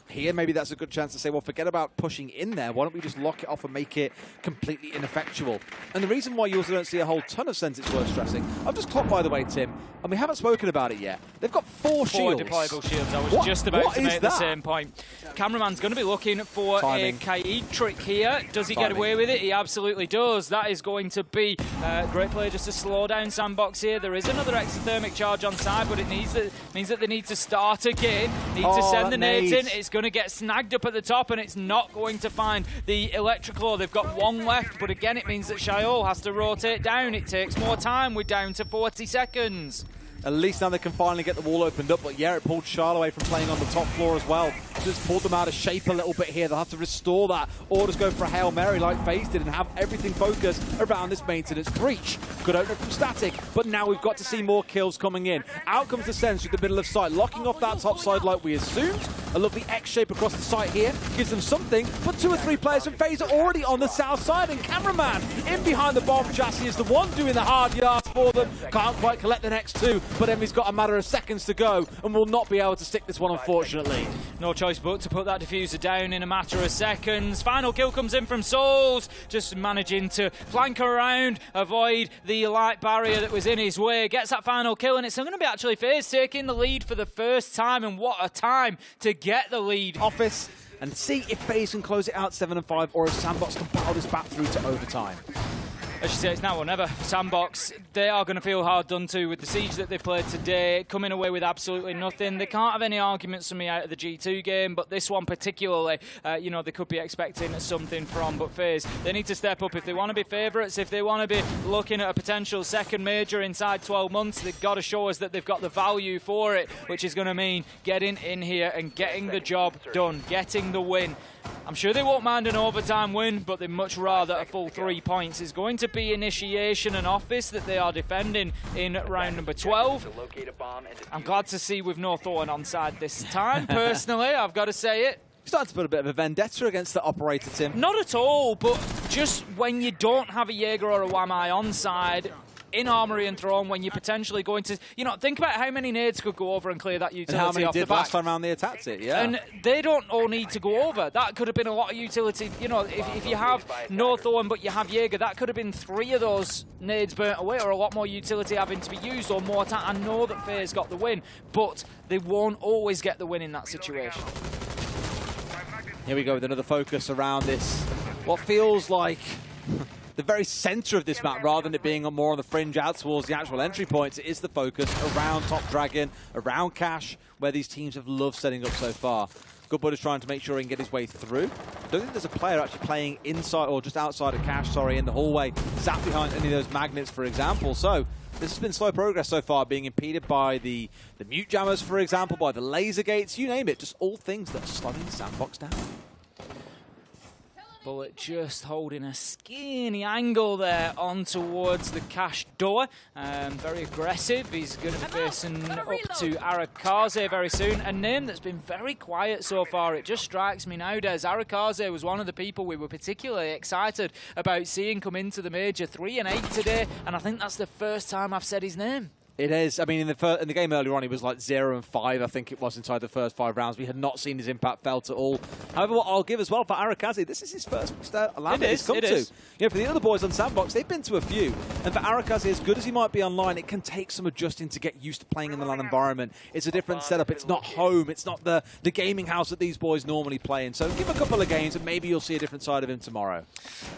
Here, maybe that's a good chance to say, well, forget about pushing in there. Why don't we just lock it off and make it completely ineffectual? And the reason why you also don't see a whole ton of Sens, it's worth stressing. I've just clocked, by the way, Tim, and we haven't spoken about it yet. They've got four shields. Deployable shields. I was just about to make the same point. Cameraman's going to be looking for a Kaid trick here. Does he get away with it? He absolutely does. That is going to be a great play just to slow down Sandbox here. There is another exothermic charge on side, but it means that they need to start again. Need to send the nades in. It's going to get snagged up at the top, and it's not going to find the electrical. They've got one left, but again, it means that Shaol has to rotate down. It takes more time. We're down to 40 seconds. At least now they can finally get the wall opened up, but yeah, it pulled Charl away from playing on the top floor as well. Just pulled them out of shape a little bit here. They'll have to restore that, or just go for a Hail Mary like FaZe did and have everything focused around this maintenance breach. Good opener from Static, but now we've got to see more kills coming in. Out comes the Sens through the middle of sight, locking off that top side like we assumed. A lovely X shape across the site here gives them something, but 2 or 3 players from FaZe are already on the south side, and Cameraman in behind the bomb chassis is the one doing the hard yards for them. Can't quite collect the next 2, but Emmy's got a matter of seconds to go and will not be able to stick this one, unfortunately. No choice but to put that diffuser down in a matter of seconds. Final kill comes in from Souls, just managing to flank around, avoid the light barrier that was in his way. Gets that final kill, and it's going to be actually FaZe taking the lead for the first time, and what a time to get the lead. Office, and see if FaZe can close it out 7-5, or if Sandbox can battle this back through to overtime. As you say, it's now or never. Sandbox, they are going to feel hard done to with the siege that they've played today, coming away with absolutely nothing. They can't have any arguments from me out of the G2 game, but this one particularly, you know, they could be expecting something from. But FaZe, they need to step up if they want to be favourites, if they want to be looking at a potential second major inside 12 months, they've got to show us that they've got the value for it, which is going to mean getting in here and getting the job done, getting the win. I'm sure they won't mind an overtime win, but they'd much rather a full 3 points. Is going to be Initiation and Office that they are defending in round number 12. I'm glad to see with no Thorn on side this time, personally, I've got to say it. Starting to put a bit of a vendetta against the operator, Tim. Not at all, but just when you don't have a Jaeger or a Wamai on side, in Armory and Throne, when you're potentially going to, you know, think about how many nades could go over and clear that utility off the back. And how many did last time around they attacked it, yeah. And they don't all need to go over. That could have been a lot of utility. You know, if you have no Thorn but you have Jaeger, that could have been 3 of those nades burnt away, or a lot more utility having to be used, or more time. I know that FaZe got the win, but they won't always get the win in that situation. Here we go with another focus around this, what feels like the very center of this map, rather than it being more on the fringe out towards the actual entry points. It is the focus around Top Dragon, around Cash, where these teams have loved setting up so far. Goodbud is trying to make sure he can get his way through. Don't think there's a player actually playing inside, or just outside of Cash, sorry, in the hallway, sat behind any of those magnets, for example. So this has been slow progress so far, being impeded by the mute jammers, for example, by the laser gates, you name it, just all things that are slowing Sandbox down. Bullet just holding a skinny angle there on towards the Cash door. Very aggressive. He's going to be facing up to Arakaze very soon. A name that's been very quiet so far. It just strikes me nowadays. Arakaze was one of the people we were particularly excited about seeing come into the major. 3 and 8 today, and I think that's the first time I've said his name. It is. I mean, in the game earlier on, he was like 0-5, I think it was, inside the first 5 rounds. We had not seen his impact felt at all. However, what I'll give as well for Arakazi, this is his first LAN that he's come to. You know, for the other boys on Sandbox, they've been to a few. And for Arakazi, as good as he might be online, it can take some adjusting to get used to playing in the LAN environment. It's a different setup. It's not home. It's not the gaming house that these boys normally play in. So give a couple of games and maybe you'll see a different side of him tomorrow.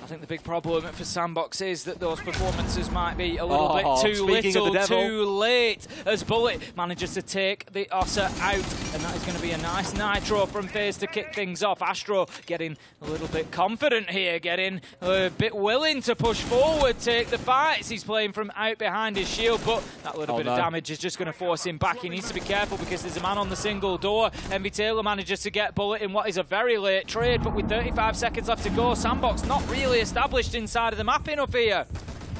I think the big problem for Sandbox is that those performances might be a little bit too little, too late, as Bullet manages to take the Ossa out, and that is going to be a nice nitro from FaZe to kick things off. Astro getting a little bit confident here, getting a bit willing to push forward, take the fights. He's playing from out behind his shield, but that little bit of damage is just going to force him back. He needs to be careful because there's a man on the single door. Envy Taylor manages to get Bullet in what is a very late trade, but with 35 seconds left to go, Sandbox not really established inside of the map enough here.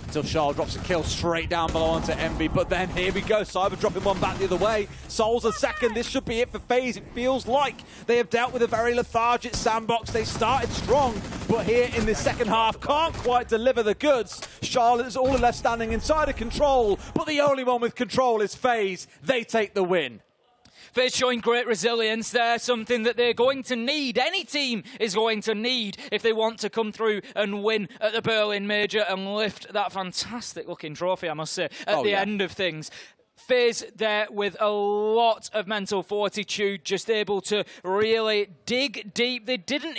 Until Charles drops a kill straight down below onto Envy, but then here we go, Cyber dropping one back the other way. Souls a second, this should be it for FaZe. It feels like they have dealt with a very lethargic Sandbox. They started strong, but here in the second half can't quite deliver the goods. Charlotte is all left standing inside of control, but the only one with control is FaZe. They take the win. FaZe showing great resilience there, something that they're going to need. Any team is going to need if they want to come through and win at the Berlin Major and lift that fantastic looking trophy, I must say, at the end of things. FaZe there with a lot of mental fortitude, just able to really dig deep. They didn't even